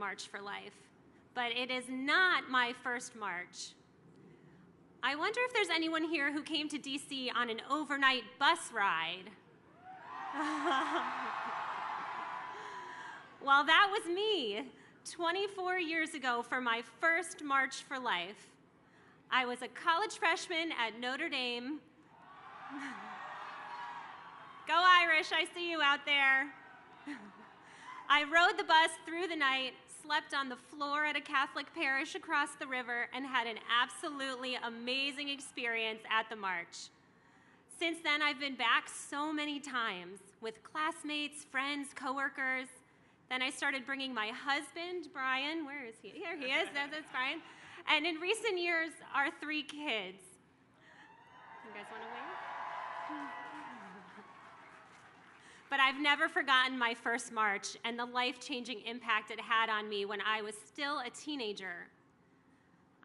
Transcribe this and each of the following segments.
March for Life, but it is not my first march. I wonder if there's anyone here who came to D.C. on an overnight bus ride. Well, that was me 24 years ago for my first March for Life. I was a college freshman at Notre Dame. Go Irish, I see you out there. I rode the bus through the night, slept on the floor at a Catholic parish across the river, and had an absolutely amazing experience at the march. Since then, I've been back so many times with classmates, friends, coworkers. Then I started bringing my husband, Brian. Where is he? Here he is. That's Brian. And in recent years, our 3 kids. You guys want to wave? But I've never forgotten my first march and the life-changing impact it had on me when I was still a teenager.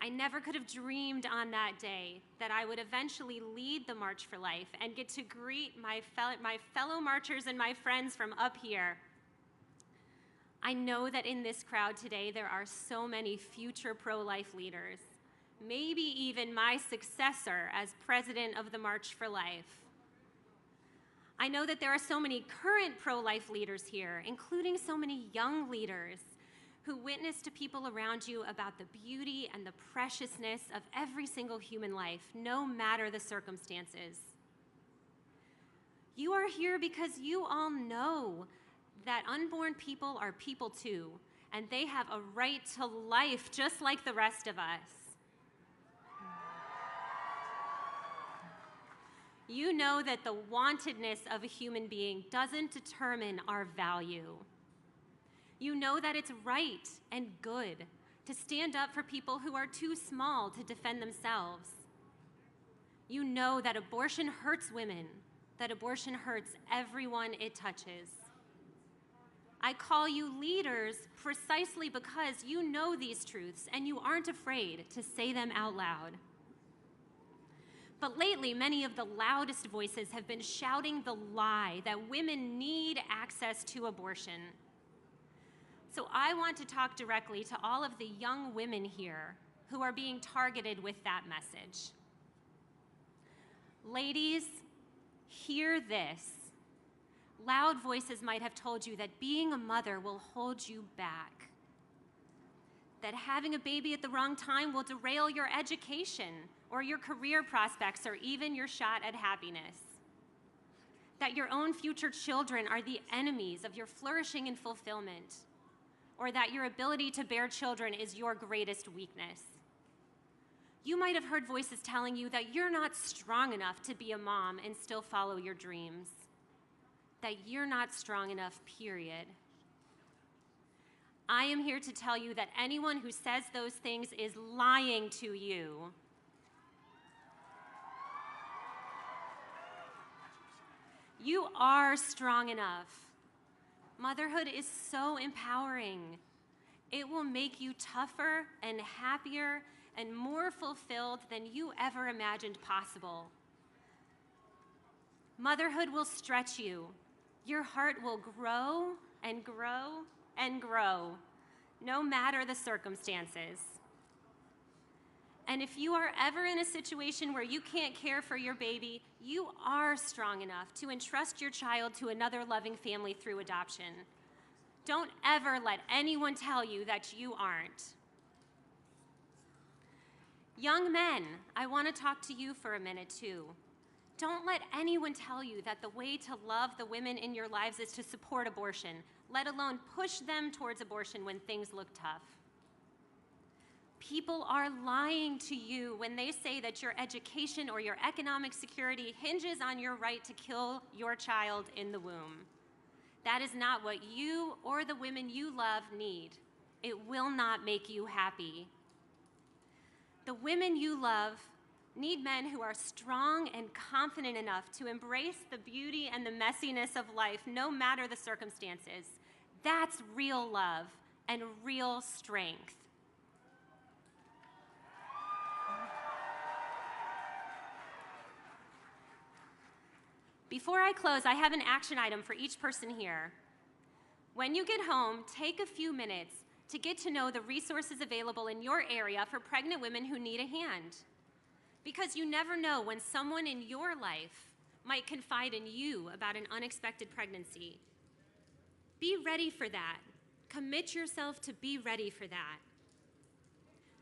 I never could have dreamed on that day that I would eventually lead the March for Life and get to greet my fellow marchers and my friends from up here. I know that in this crowd today there are so many future pro-life leaders, maybe even my successor as president of the March for Life. I know that there are so many current pro-life leaders here, including so many young leaders who witness to people around you about the beauty and the preciousness of every single human life, no matter the circumstances. You are here because you all know that unborn people are people too, and they have a right to life just like the rest of us. You know that the wantedness of a human being doesn't determine our value. You know that it's right and good to stand up for people who are too small to defend themselves. You know that abortion hurts women, that abortion hurts everyone it touches. I call you leaders precisely because you know these truths and you aren't afraid to say them out loud. But lately, many of the loudest voices have been shouting the lie that women need access to abortion. So I want to talk directly to all of the young women here who are being targeted with that message. Ladies, hear this. Loud voices might have told you that being a mother will hold you back, that having a baby at the wrong time will derail your education or your career prospects or even your shot at happiness, that your own future children are the enemies of your flourishing and fulfillment, or that your ability to bear children is your greatest weakness. You might have heard voices telling you that you're not strong enough to be a mom and still follow your dreams, that you're not strong enough, period. I am here to tell you that anyone who says those things is lying to you. You are strong enough. Motherhood is so empowering. It will make you tougher and happier and more fulfilled than you ever imagined possible. Motherhood will stretch you. Your heart will grow and grow and grow, no matter the circumstances. And if you are ever in a situation where you can't care for your baby, you are strong enough to entrust your child to another loving family through adoption. Don't ever let anyone tell you that you aren't. Young men, I want to talk to you for a minute too. Don't let anyone tell you that the way to love the women in your lives is to support abortion, let alone push them towards abortion when things look tough. People are lying to you when they say that your education or your economic security hinges on your right to kill your child in the womb. That is not what you or the women you love need. It will not make you happy. The women you love need men who are strong and confident enough to embrace the beauty and the messiness of life, no matter the circumstances. That's real love and real strength. Before I close, I have an action item for each person here. When you get home, take a few minutes to get to know the resources available in your area for pregnant women who need a hand. Because you never know when someone in your life might confide in you about an unexpected pregnancy. Be ready for that. Commit yourself to be ready for that.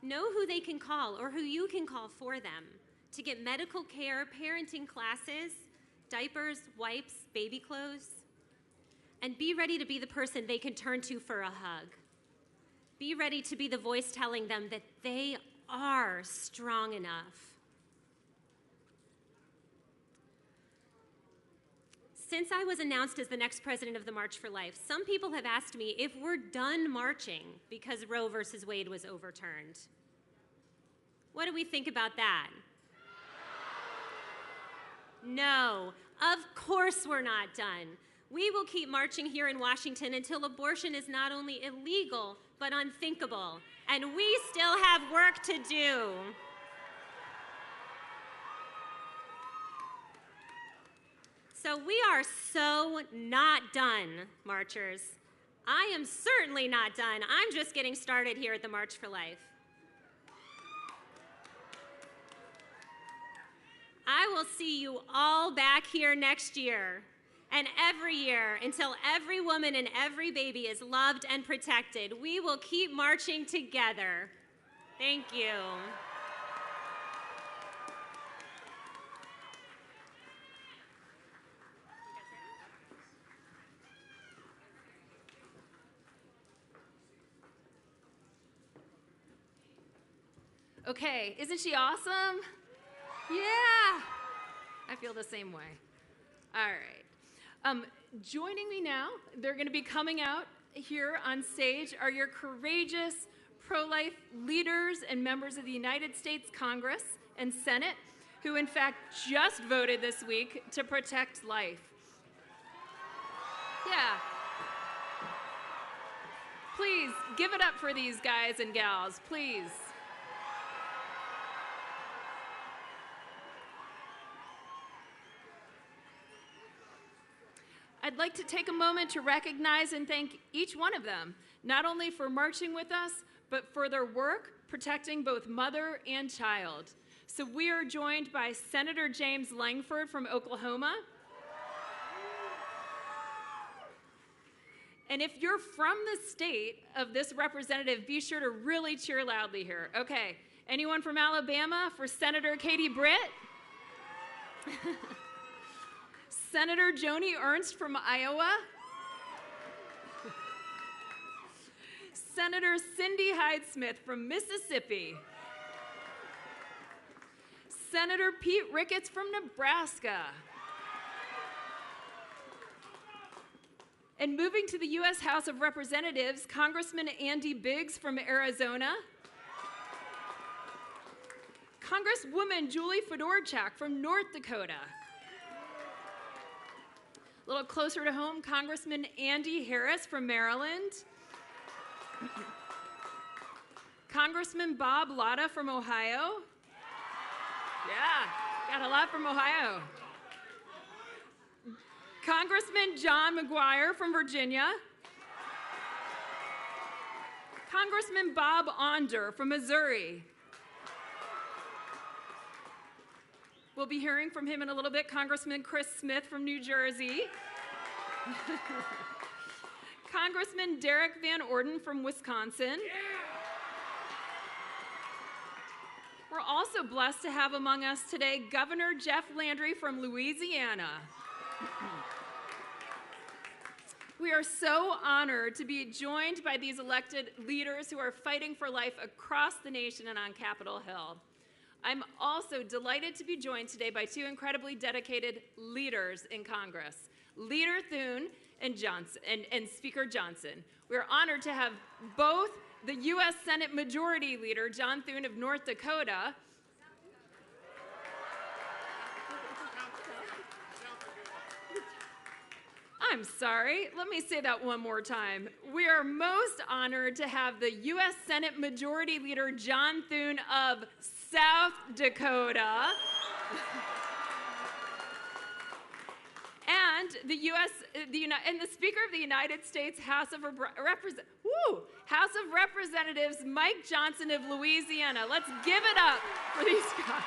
Know who they can call or who you can call for them to get medical care, parenting classes, diapers, wipes, baby clothes. And be ready to be the person they can turn to for a hug. Be ready to be the voice telling them that they are strong enough. Since I was announced as the next president of the March for Life, some people have asked me if we're done marching because Roe versus Wade was overturned. What do we think about that? No, of course we're not done. We will keep marching here in Washington until abortion is not only illegal, but unthinkable. And we still have work to do. So we are so not done, marchers. I am certainly not done. I'm just getting started here at the March for Life. I will see you all back here next year and every year until every woman and every baby is loved and protected. We will keep marching together. Thank you. Okay, isn't she awesome? Yeah, I feel the same way. All right. Joining me now, they're going to be coming out here on stage, are your courageous pro-life leaders and members of the United States Congress and Senate, who in fact just voted this week to protect life. Yeah. Please, give it up for these guys and gals, please. I'd like to take a moment to recognize and thank each one of them, not only for marching with us, but for their work protecting both mother and child. So we are joined by Senator James Langford from Oklahoma. And if you're from the state of this representative, be sure to really cheer loudly here. Okay, anyone from Alabama for Senator Katie Britt? Senator Joni Ernst from Iowa. Senator Cindy Hyde-Smith from Mississippi. Senator Pete Ricketts from Nebraska. And moving to the U.S. House of Representatives, Congressman Andy Biggs from Arizona. Congresswoman Julie Fedorchak from North Dakota. A little closer to home, Congressman Andy Harris from Maryland. Congressman Bob Latta from Ohio. Yeah, got a lot from Ohio. Congressman John McGuire from Virginia. Congressman Bob Onder from Missouri. We'll be hearing from him in a little bit. Congressman Chris Smith from New Jersey. Congressman Derek Van Orden from Wisconsin. We're also blessed to have among us today Governor Jeff Landry from Louisiana. We are so honored to be joined by these elected leaders who are fighting for life across the nation and on Capitol Hill. I'm also delighted to be joined today by two incredibly dedicated leaders in Congress, Leader Thune and Speaker Johnson. We're honored to have both the U.S. Senate Majority Leader, John Thune of North Dakota, I'm sorry, let me say that one more time. We are most honored to have the U.S. Senate Majority Leader, John Thune of South Dakota. and the Speaker of the United States House of Representatives, Mike Johnson of Louisiana. Let's give it up for these guys.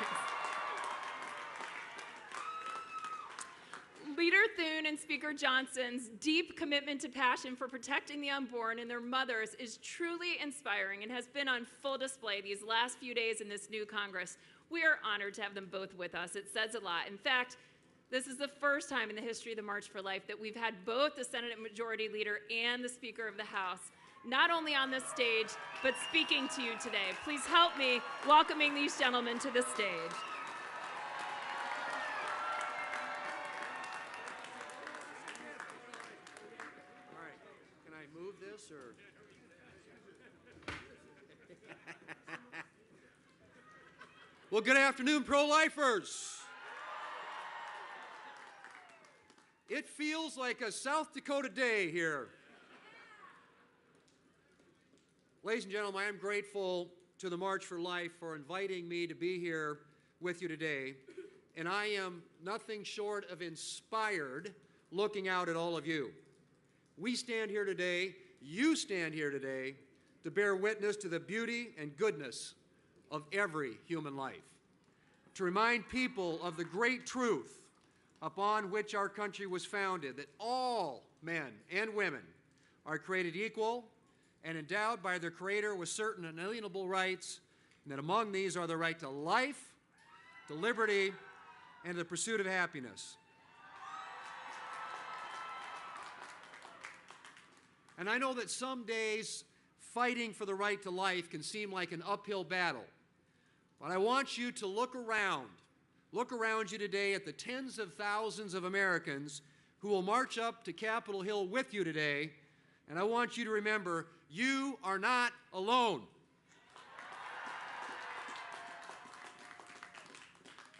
Leader Thune and Speaker Johnson's deep commitment to passion for protecting the unborn and their mothers is truly inspiring and has been on full display these last few days in this new Congress. We are honored to have them both with us. It says a lot. In fact, this is the first time in the history of the March for Life that we've had both the Senate Majority Leader and the Speaker of the House not only on this stage, but speaking to you today. Please help me welcoming these gentlemen to the stage. Move this or well, good afternoon, pro-lifers. It feels like a South Dakota day here. Ladies and gentlemen, I am grateful to the March for Life for inviting me to be here with you today, and I am nothing short of inspired looking out at all of you. We stand here today, you stand here today, to bear witness to the beauty and goodness of every human life, to remind people of the great truth upon which our country was founded, that all men and women are created equal and endowed by their Creator with certain inalienable rights, and that among these are the right to life, to liberty, and to the pursuit of happiness. And I know that some days fighting for the right to life can seem like an uphill battle. But I want you to look around you today at the tens of thousands of Americans who will march up to Capitol Hill with you today. And I want you to remember, you are not alone.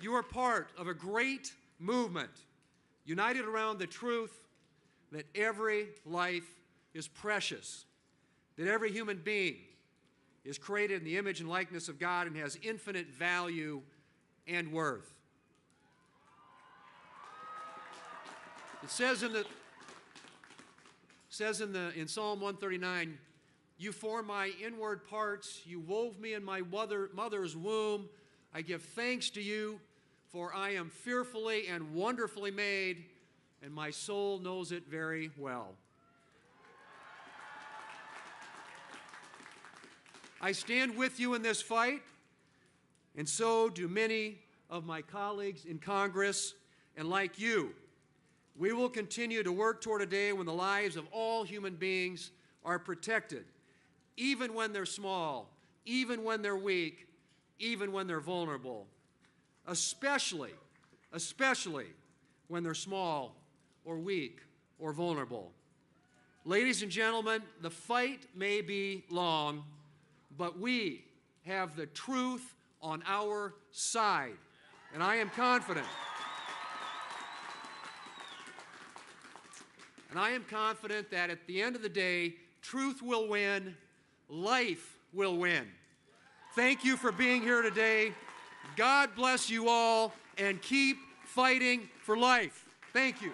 You are part of a great movement, united around the truth that every life is precious, that every human being is created in the image and likeness of God and has infinite value and worth. It says in Psalm 139, you formed my inward parts, you wove me in my mother's womb. I give thanks to you, for I am fearfully and wonderfully made, and my soul knows it very well. I stand with you in this fight, and so do many of my colleagues in Congress, and like you, we will continue to work toward a day when the lives of all human beings are protected, even when they're small, even when they're weak, even when they're vulnerable, especially when they're small or weak or vulnerable. Ladies and gentlemen, the fight may be long, but we have the truth on our side, and I am confident. And I am confident that at the end of the day, truth will win, life will win. Thank you for being here today. God bless you all, and keep fighting for life. Thank you.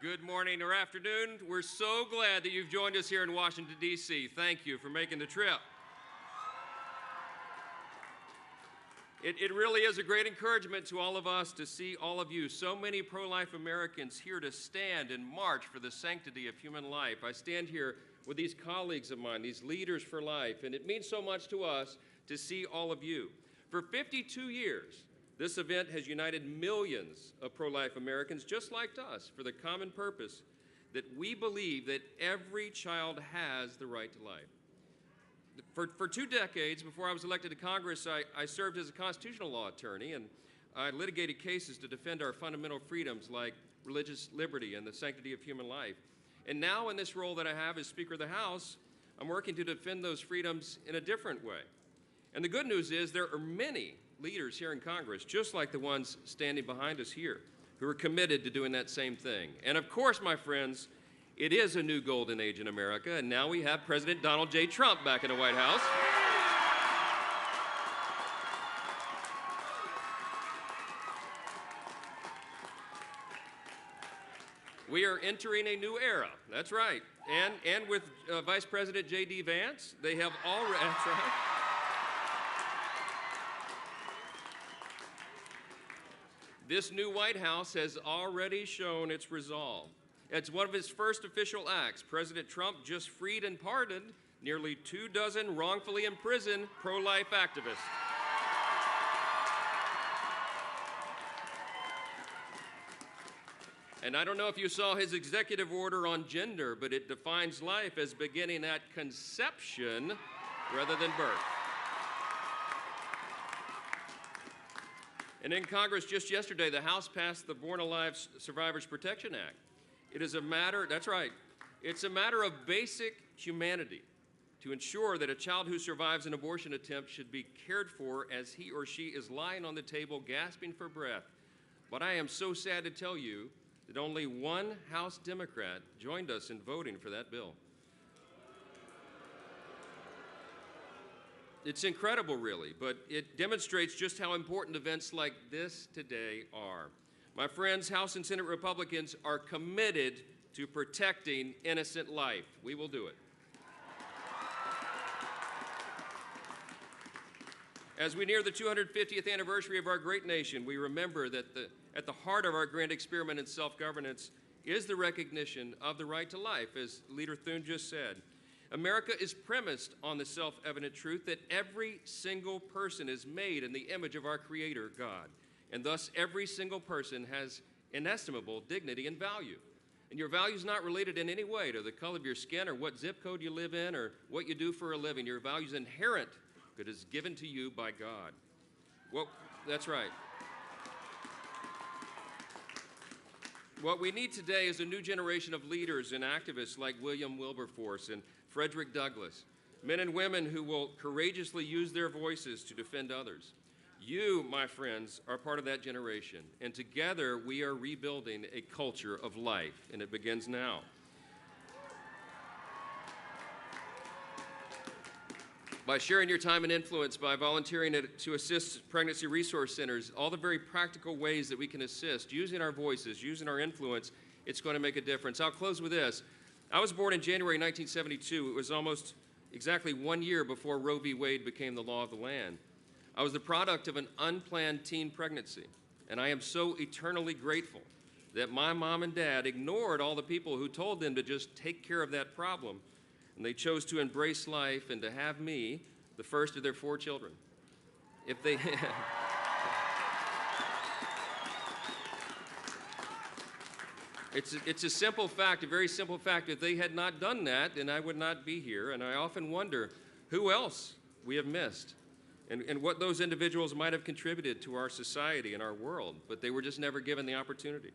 Good morning or afternoon. We're so glad that you've joined us here in Washington, D.C. Thank you for making the trip. It really is a great encouragement to all of us to see all of you, so many pro-life Americans here to stand and march for the sanctity of human life. I stand here with these colleagues of mine, these leaders for life, and it means so much to us to see all of you. For 52 years, this event has united millions of pro-life Americans just like us for the common purpose that we believe that every child has the right to life. For 2 decades, before I was elected to Congress, I served as a constitutional law attorney, and I litigated cases to defend our fundamental freedoms like religious liberty and the sanctity of human life. And now in this role that I have as Speaker of the House, I'm working to defend those freedoms in a different way. And the good news is there are many leaders here in Congress, just like the ones standing behind us here, who are committed to doing that same thing. And of course, my friends, It is a new golden age in America, and now we have President Donald J. Trump back in the White House. We are entering a new era. That's right. And with Vice President JD Vance, they have already. That's right. This new White House has already shown its resolve. It's one of his first official acts. President Trump just freed and pardoned nearly 24 wrongfully imprisoned pro-life activists. And I don't know if you saw his executive order on gender, but it defines life as beginning at conception rather than birth. And in Congress just yesterday, the House passed the Born Alive Survivors Protection Act. It is a matter, that's right, it's a matter of basic humanity to ensure that a child who survives an abortion attempt should be cared for as he or she is lying on the table gasping for breath. But I am so sad to tell you that only one House Democrat joined us in voting for that bill. It's incredible, really, but it demonstrates just how important events like this today are. My friends, House and Senate Republicans are committed to protecting innocent life. We will do it. As we near the 250th anniversary of our great nation, we remember that at the heart of our grand experiment in self-governance is the recognition of the right to life, as Leader Thune just said. America is premised on the self-evident truth that every single person is made in the image of our Creator, God, and thus every single person has inestimable dignity and value. And your value is not related in any way to the color of your skin or what zip code you live in or what you do for a living. Your value is inherent because it is given to you by God. Well, that's right. What we need today is a new generation of leaders and activists like William Wilberforce and Frederick Douglass, men and women who will courageously use their voices to defend others. You, my friends, are part of that generation, and together we are rebuilding a culture of life, and it begins now. By sharing your time and influence, by volunteering to assist pregnancy resource centers, all the very practical ways that we can assist, using our voices, using our influence, it's going to make a difference. I'll close with this. I was born in January 1972. It was almost exactly 1 year before Roe v. Wade became the law of the land. I was the product of an unplanned teen pregnancy, and I am so eternally grateful that my mom and dad ignored all the people who told them to just take care of that problem, and they chose to embrace life and to have me, the first of their 4 children. If they... It's a simple fact, a very simple fact. If they had not done that, then I would not be here, and I often wonder who else we have missed and what those individuals might have contributed to our society and our world, but they were just never given the opportunity.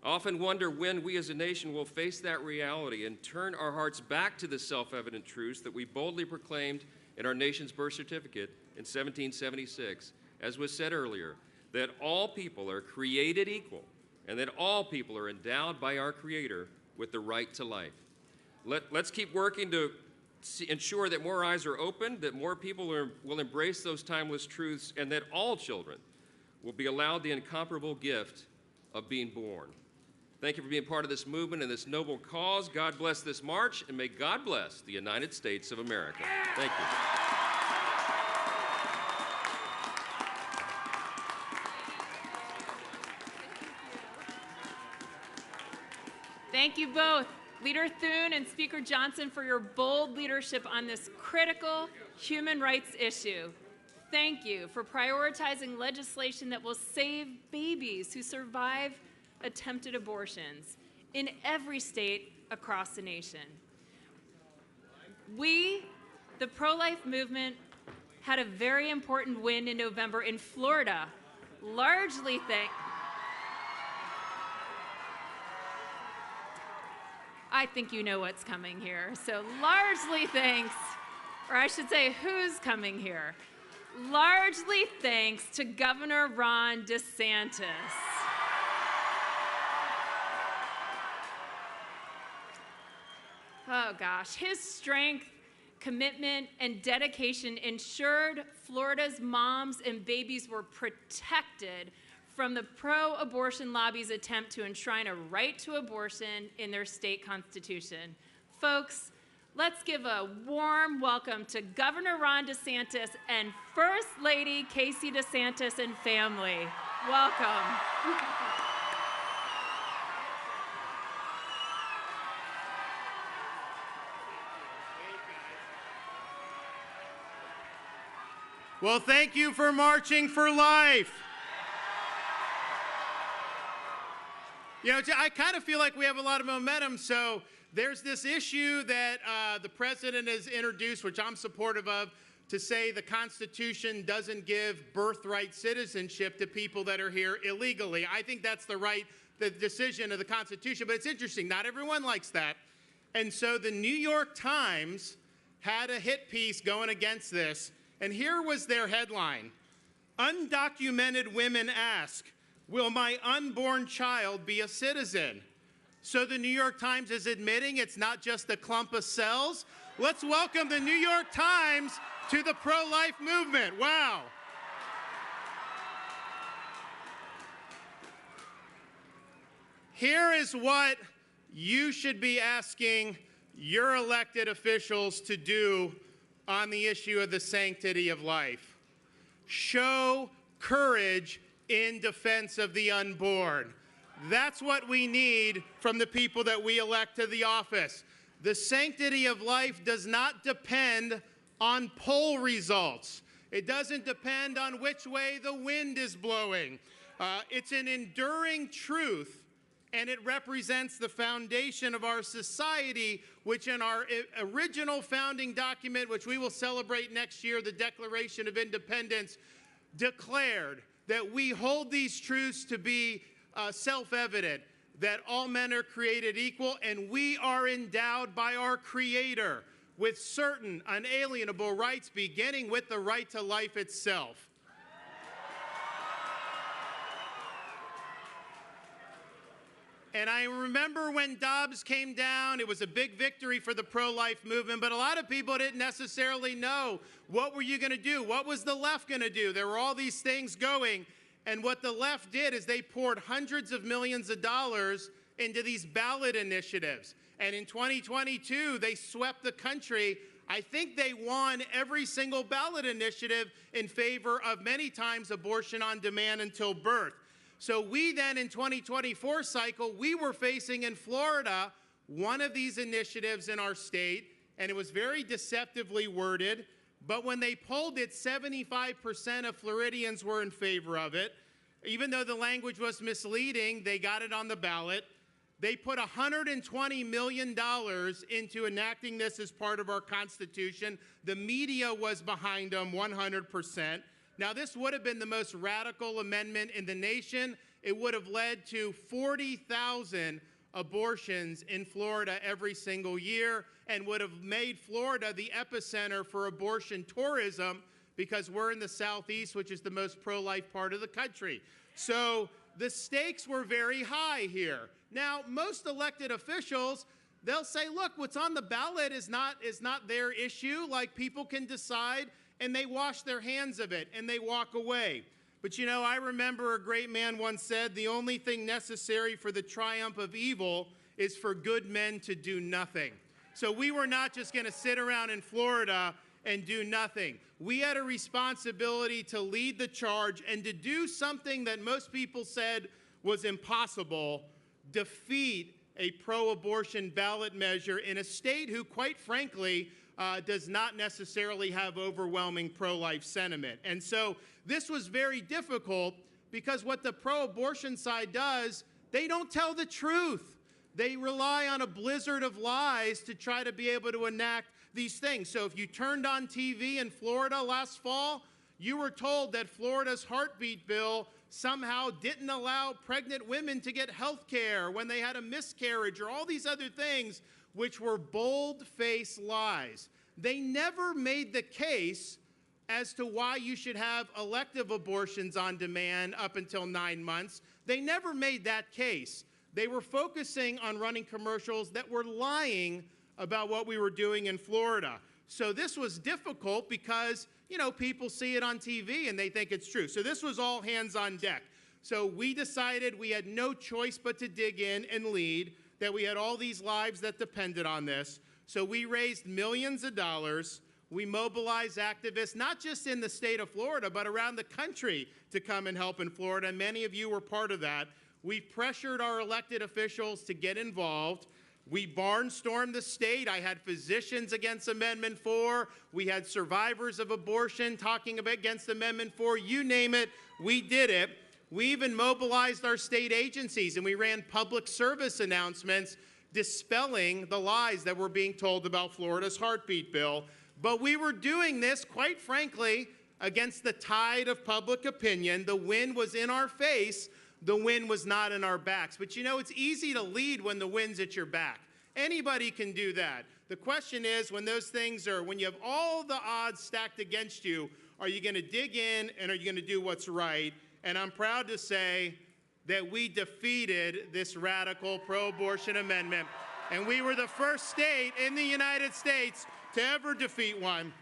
I often wonder when we as a nation will face that reality and turn our hearts back to the self-evident truths that we boldly proclaimed in our nation's birth certificate in 1776, as was said earlier, that all people are created equal and that all people are endowed by our Creator with the right to life. Let's keep working to ensure that more eyes are opened, that more people will embrace those timeless truths, and that all children will be allowed the incomparable gift of being born. Thank you for being part of this movement and this noble cause. God bless this march, and may God bless the United States of America. Thank you. Thank you both, Leader Thune and Speaker Johnson, for your bold leadership on this critical human rights issue. Thank you for prioritizing legislation that will save babies who survive attempted abortions in every state across the nation. We, the pro-life movement, had a very important win in November in Florida, largely thanks... I think you know what's coming here. So largely thanks, or I should say who's coming here. Largely thanks to Governor Ron DeSantis. Oh gosh, his strength, commitment, and dedication ensured Florida's moms and babies were protected from the pro-abortion lobby's attempt to enshrine a right to abortion in their state constitution. Folks, let's give a warm welcome to Governor Ron DeSantis and First Lady Casey DeSantis and family. Welcome. Well, thank you for marching for life. You know, I kind of feel like we have a lot of momentum. So there's this issue that the president has introduced, which I'm supportive of, to say the Constitution doesn't give birthright citizenship to people that are here illegally. I think that's the decision of the Constitution. But it's interesting, not everyone likes that. And so the New York Times had a hit piece going against this. And here was their headline: "Undocumented women ask, will my unborn child be a citizen?" So the New York Times is admitting it's not just a clump of cells. Let's welcome the New York Times to the pro-life movement. Wow. Here is what you should be asking your elected officials to do on the issue of the sanctity of life. Show courage in defense of the unborn. That's what we need from the people that we elect to the office. The sanctity of life does not depend on poll results. It doesn't depend on which way the wind is blowing. It's an enduring truth, and it represents the foundation of our society, which in our original founding document, which we will celebrate next year, the Declaration of Independence, declared that we hold these truths to be self-evident, that all men are created equal, and we are endowed by our Creator with certain unalienable rights, beginning with the right to life itself. And I remember when Dobbs came down, it was a big victory for the pro-life movement, but a lot of people didn't necessarily know, what were you going to do? What was the left going to do? There were all these things going, and what the left did is they poured hundreds of millions of dollars into these ballot initiatives. And in 2022, they swept the country. I think they won every single ballot initiative in favor of many times abortion on demand until birth. So we then, in 2024 cycle, we were facing in Florida one of these initiatives in our state, and it was very deceptively worded, but when they polled it, 75% of Floridians were in favor of it. Even though the language was misleading, they got it on the ballot. They put $120 million into enacting this as part of our Constitution. The media was behind them 100%. Now, this would have been the most radical amendment in the nation. It would have led to 40,000 abortions in Florida every single year and would have made Florida the epicenter for abortion tourism, because we're in the Southeast, which is the most pro-life part of the country. So the stakes were very high here. Now, most elected officials, they'll say, look, what's on the ballot is not their issue. Like, people can decide, and they wash their hands of it, and they walk away. But you know, I remember a great man once said, the only thing necessary for the triumph of evil is for good men to do nothing. So we were not just going to sit around in Florida and do nothing. We had a responsibility to lead the charge and to do something that most people said was impossible: defeat a pro-abortion ballot measure in a state who, quite frankly, does not necessarily have overwhelming pro-life sentiment. And so this was very difficult, because what the pro-abortion side does, they don't tell the truth. They rely on a blizzard of lies to try to be able to enact these things. So if you turned on TV in Florida last fall, you were told that Florida's heartbeat bill somehow didn't allow pregnant women to get health care when they had a miscarriage, or all these other things, which were bold-faced lies. They never made the case as to why you should have elective abortions on demand up until 9 months. They never made that case. They were focusing on running commercials that were lying about what we were doing in Florida. So this was difficult because, people see it on TV and they think it's true. So this was all hands on deck. So we decided we had no choice but to dig in and lead, that we had all these lives that depended on this. So we raised millions of dollars. We mobilized activists, not just in the state of Florida, but around the country to come and help in Florida. Many of you were part of that. We pressured our elected officials to get involved. We barnstormed the state. I had physicians against Amendment 4. We had survivors of abortion talking against Amendment 4. You name it, we did it. We even mobilized our state agencies, and we ran public service announcements dispelling the lies that were being told about Florida's heartbeat bill. But we were doing this, quite frankly, against the tide of public opinion. The wind was in our face. The wind was not in our backs. But it's easy to lead when the wind's at your back. Anybody can do that. The question is, when you have all the odds stacked against you, are you going to dig in and are you going to do what's right? And I'm proud to say that we defeated this radical pro-abortion amendment. And we were the first state in the United States to ever defeat one.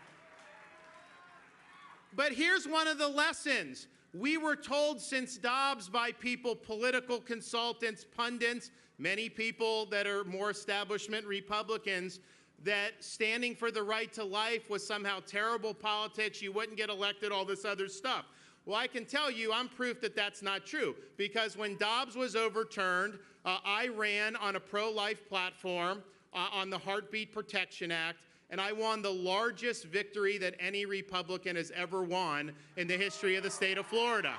But here's one of the lessons. We were told since Dobbs by people, political consultants, pundits, many people that are more establishment Republicans, that standing for the right to life was somehow terrible politics, you wouldn't get elected, all this other stuff. Well, I can tell you I'm proof that that's not true, because when Dobbs was overturned, I ran on a pro-life platform on the Heartbeat Protection Act, and I won the largest victory that any Republican has ever won in the history of the state of Florida.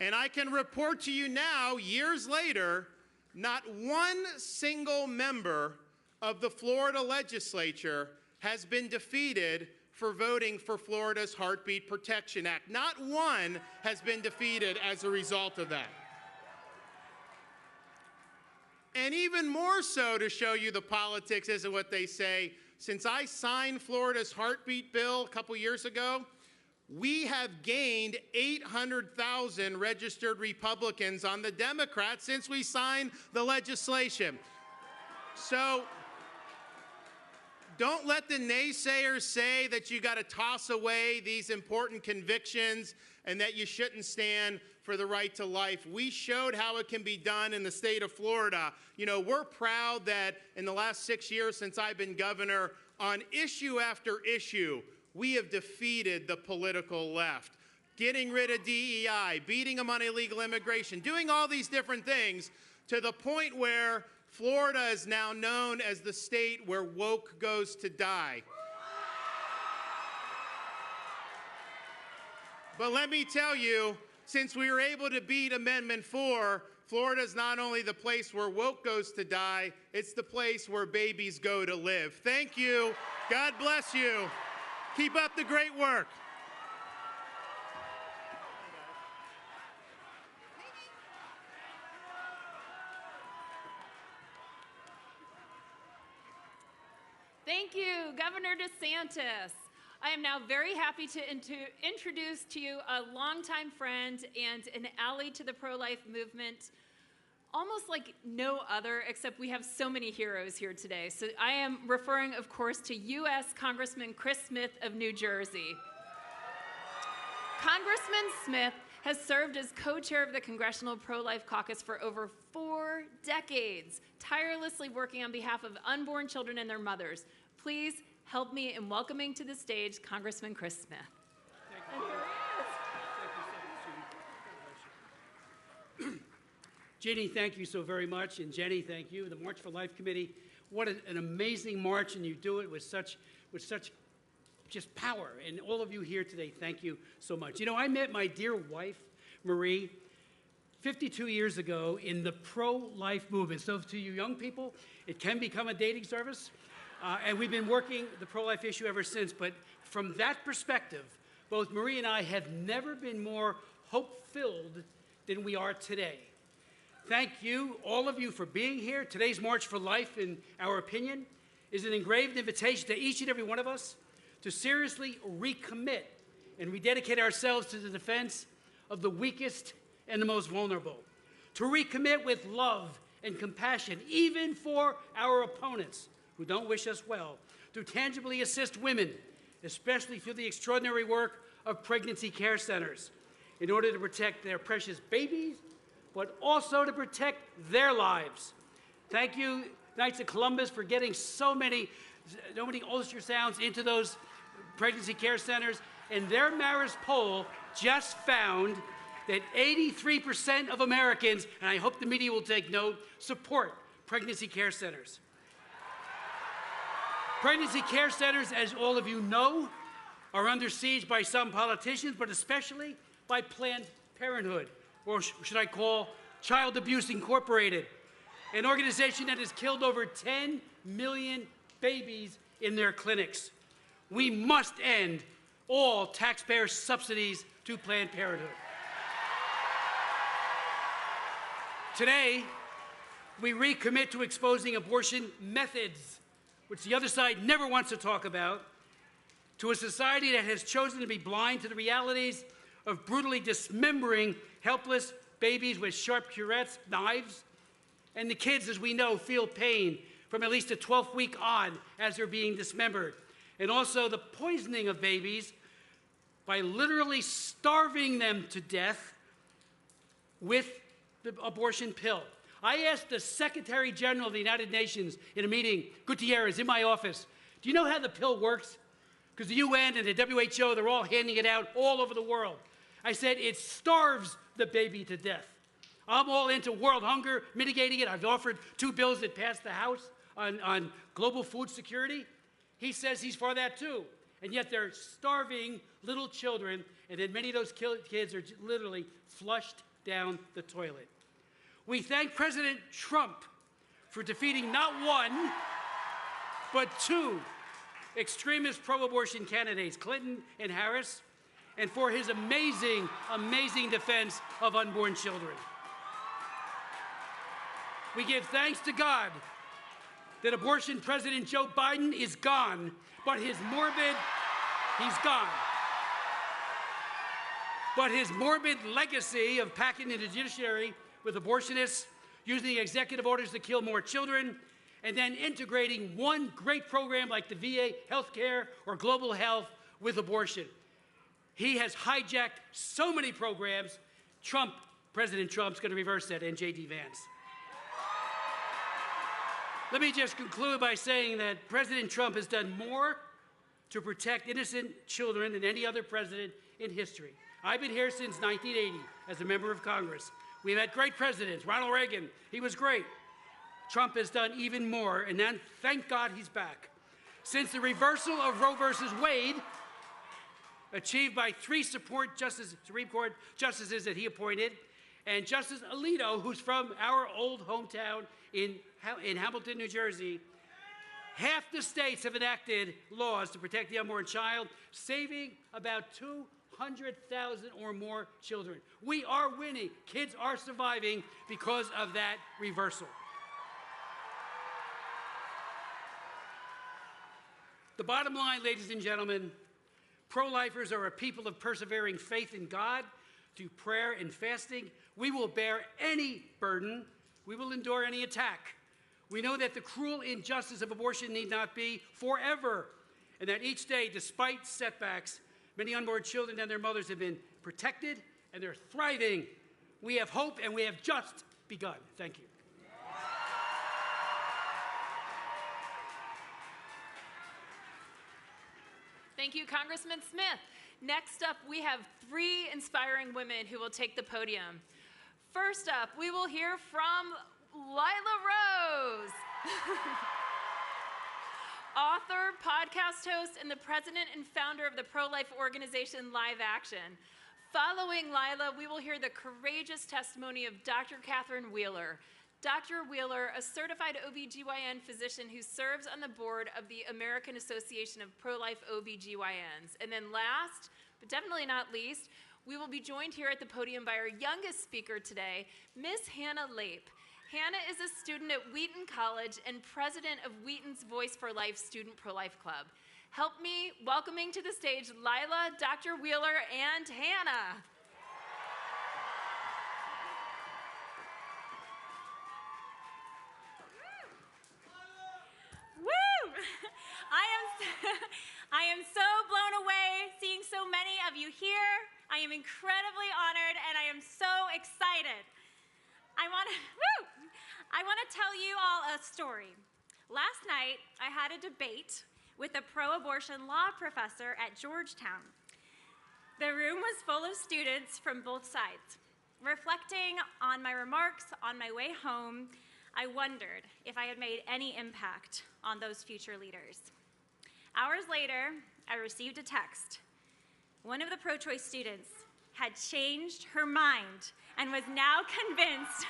And I can report to you now, years later, not one single member of the Florida legislature has been defeated for voting for Florida's Heartbeat Protection Act. Not one has been defeated as a result of that. And even more so, to show you the politics isn't what they say, since I signed Florida's heartbeat bill a couple years ago, we have gained 800,000 registered Republicans on the Democrats since we signed the legislation. So don't let the naysayers say that you got to toss away these important convictions and that you shouldn't stand for the right to life. We showed how it can be done in the state of Florida. We're proud that in the last 6 years since I've been governor, on issue after issue, we have defeated the political left. Getting rid of DEI, beating them on illegal immigration, doing all these different things to the point where Florida is now known as the state where woke goes to die. But let me tell you, since we were able to beat Amendment 4, Florida is not only the place where woke goes to die, it's the place where babies go to live. Thank you. God bless you. Keep up the great work. Thank you, Governor DeSantis. I am now very happy to introduce to you a longtime friend and an ally to the pro-life movement, almost like no other, except we have so many heroes here today. So I am referring, of course, to U.S. Congressman Chris Smith of New Jersey. Congressman Smith has served as co-chair of the Congressional Pro-Life Caucus for over 4 decades, tirelessly working on behalf of unborn children and their mothers. Please help me in welcoming to the stage Congressman Chris Smith. Thank you. JD, thank you so very much, and Jenny, thank you. The March for Life Committee, what an amazing march, and you do it with such just power. And all of you here today, thank you so much. I met my dear wife, Marie, 52 years ago in the pro-life movement. So to you young people, it can become a dating service. And we've been working the pro-life issue ever since. But from that perspective, both Marie and I have never been more hope-filled than we are today. Thank you, all of you, for being here. Today's March for Life, in our opinion, is an engraved invitation to each and every one of us to seriously recommit and rededicate ourselves to the defense of the weakest and the most vulnerable, to recommit with love and compassion, even for our opponents who don't wish us well, to tangibly assist women, especially through the extraordinary work of pregnancy care centers, in order to protect their precious babies, but also to protect their lives. Thank you, Knights of Columbus, for getting so many ultrasounds into those pregnancy care centers. And their Marist poll just found that 83% of Americans, and I hope the media will take note, support pregnancy care centers. Pregnancy care centers, as all of you know, are under siege by some politicians, but especially by Planned Parenthood, or should I call Child Abuse Incorporated, an organization that has killed over 10 million babies in their clinics. We must end all taxpayer subsidies to Planned Parenthood. Today, we recommit to exposing abortion methods, which the other side never wants to talk about, to a society that has chosen to be blind to the realities of brutally dismembering helpless babies with sharp curettes, knives, and the kids, as we know, feel pain from at least the 12th week on as they're being dismembered, and also the poisoning of babies by literally starving them to death with the abortion pill. I asked the Secretary General of the United Nations in a meeting, Gutierrez, in my office, do you know how the pill works? Because the UN and the WHO, they're all handing it out all over the world. I said, it starves the baby to death. I'm all into world hunger, mitigating it. I've offered 2 bills that passed the House on global food security. He says he's for that too. And yet they're starving little children, and then many of those kids are literally flushed down the toilet. We thank President Trump for defeating not 1, but 2 extremist pro-abortion candidates, Clinton and Harris, and for his amazing, amazing defense of unborn children. We give thanks to God that abortion President Joe Biden is gone, but his morbid legacy of packing the judiciary with abortionists, using executive orders to kill more children, and then integrating one great program like the VA healthcare or global health with abortion. He has hijacked so many programs. President Trump's going to reverse that, and JD Vance. Let me just conclude by saying that President Trump has done more to protect innocent children than any other president in history. I've been here since 1980 as a member of Congress. We've had great presidents. Ronald Reagan, he was great. Trump has done even more, and then thank God he's back. Since the reversal of Roe versus Wade, achieved by 3 Supreme Court justices that he appointed, and Justice Alito, who's from our old hometown in Hamilton, New Jersey, half the states have enacted laws to protect the unborn child, saving about 200,000 or more children. We are winning. Kids are surviving because of that reversal. The bottom line, ladies and gentlemen, pro-lifers are a people of persevering faith in God through prayer and fasting. We will bear any burden. We will endure any attack. We know that the cruel injustice of abortion need not be forever, and that each day, despite setbacks, many unborn children and their mothers have been protected, and they're thriving. We have hope, and we have just begun. Thank you. Thank you, Congressman Smith. Next up, we have 3 inspiring women who will take the podium. First up, we will hear from Lila Rose, author, podcast host, and the president and founder of the pro-life organization Live Action. Following Lila, we will hear the courageous testimony of Dr. Catherine Wheeler. Dr. Wheeler, a certified OBGYN physician who serves on the board of the American Association of Pro-Life OBGYNs. And then last, but definitely not least, we will be joined here at the podium by our youngest speaker today, Miss Hannah Lape. Hannah is a student at Wheaton College and president of Wheaton's Voice for Life Student Pro-Life Club. Help me welcoming to the stage Lila, Dr. Wheeler, and Hannah. have you here. I am incredibly honored, and I am so excited. I want to tell you all a story. Last night, I had a debate with a pro-abortion law professor at Georgetown. The room was full of students from both sides. Reflecting on my remarks on my way home, I wondered if I had made any impact on those future leaders. Hours later, I received a text. One of the pro-choice students had changed her mind and was now convinced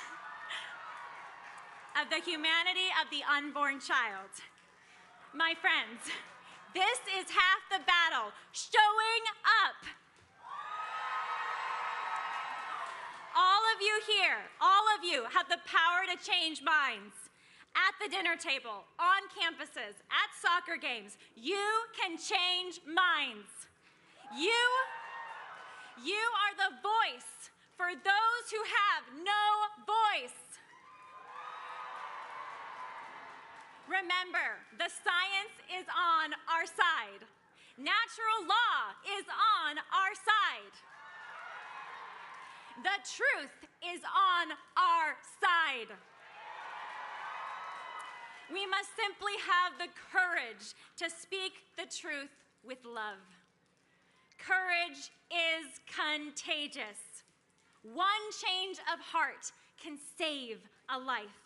of the humanity of the unborn child. My friends, this is half the battle, showing up. All of you here, all of you have the power to change minds. At the dinner table, on campuses, at soccer games, you can change minds. You are the voice for those who have no voice. Remember, the science is on our side. Natural law is on our side. The truth is on our side. We must simply have the courage to speak the truth with love. Courage is contagious. One change of heart can save a life.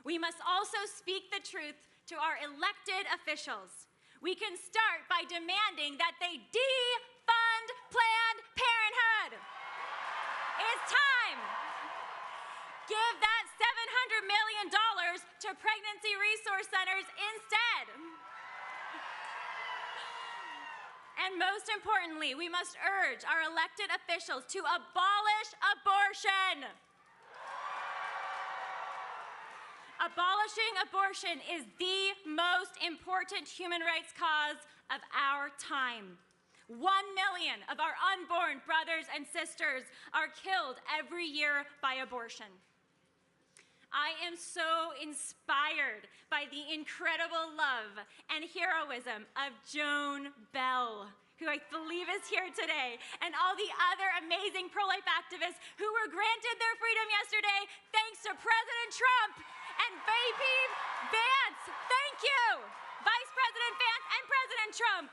We must also speak the truth to our elected officials. We can start by demanding that they defund Planned Parenthood. It's time. Give that $700 million to pregnancy resource centers instead. And most importantly, we must urge our elected officials to abolish abortion. Abolishing abortion is the most important human rights cause of our time. 1 million of our unborn brothers and sisters are killed every year by abortion. I am so inspired by the incredible love and heroism of Joan Bell, who I believe is here today, and all the other amazing pro-life activists who were granted their freedom yesterday thanks to President Trump and VP Vance. Thank you, Vice President Vance and President Trump.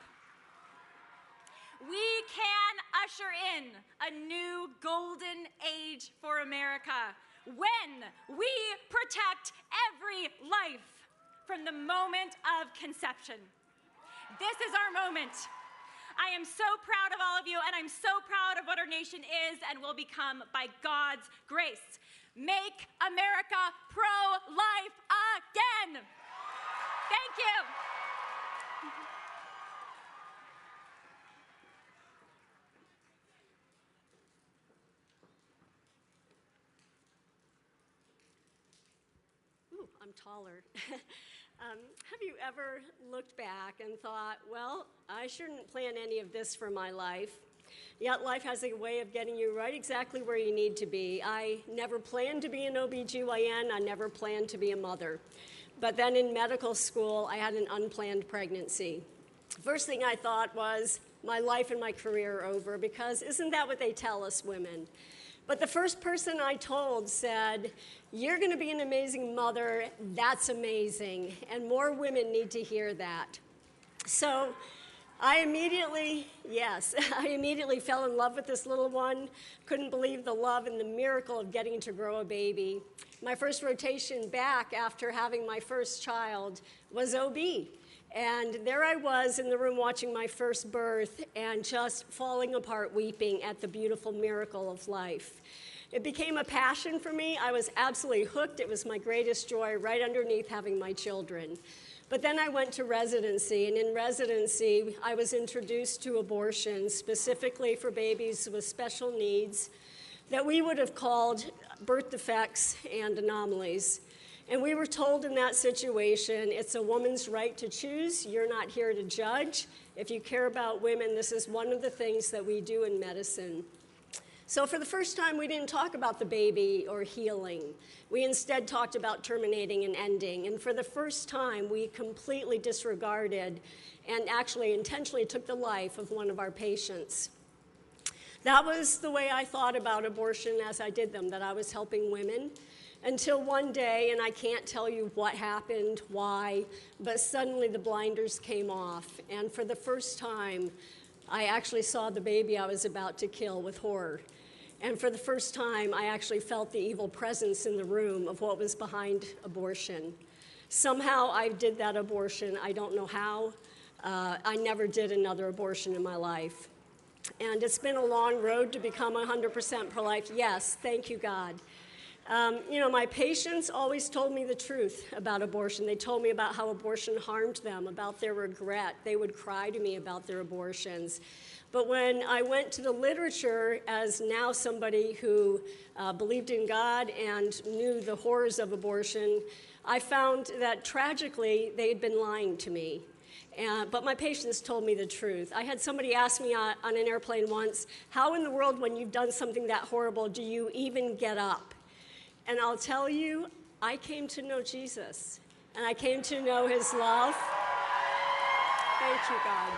We can usher in a new golden age for America when we protect every life from the moment of conception. This is our moment. I am so proud of all of you, and I'm so proud of what our nation is and will become by God's grace. Make America pro-life again. Thank you. I'm taller. Have you ever looked back and thought, well, I shouldn't plan any of this for my life, yet life has a way of getting you right exactly where you need to be. I never planned to be an OBGYN. I never planned to be a mother. But then in medical school, I had an unplanned pregnancy. First thing I thought was, my life and my career are over, because isn't that what they tell us women? But the first person I told said, you're going to be an amazing mother. That's amazing. And more women need to hear that. So I immediately fell in love with this little one. Couldn't believe the love and the miracle of getting to grow a baby. My first rotation back after having my first child was OB. And there I was in the room watching my first birth and just falling apart weeping at the beautiful miracle of life. It became a passion for me. I was absolutely hooked. It was my greatest joy right underneath having my children. But then I went to residency, and in residency, I was introduced to abortion, specifically for babies with special needs that we would have called birth defects and anomalies. And we were told in that situation, it's a woman's right to choose. You're not here to judge. If you care about women, this is one of the things that we do in medicine. So for the first time, we didn't talk about the baby or healing. We instead talked about terminating and ending. And for the first time, we completely disregarded and actually intentionally took the life of one of our patients. That was the way I thought about abortion as I did them, that I was helping women. Until one day, and I can't tell you what happened, why, but suddenly the blinders came off. And for the first time, I actually saw the baby I was about to kill with horror. And for the first time, I actually felt the evil presence in the room of what was behind abortion. Somehow I did that abortion. I don't know how. I never did another abortion in my life. And it's been a long road to become 100% pro-life. Yes, thank you, God. My patients always told me the truth about abortion. They told me about how abortion harmed them, about their regret. They would cry to me about their abortions. But when I went to the literature as now somebody who believed in God and knew the horrors of abortion, I found that tragically they had been lying to me. But my patients told me the truth. I had somebody ask me on an airplane once, how in the world, when you've done something that horrible, do you even get up? And I'll tell you, I came to know Jesus, and I came to know his love. Thank you, God.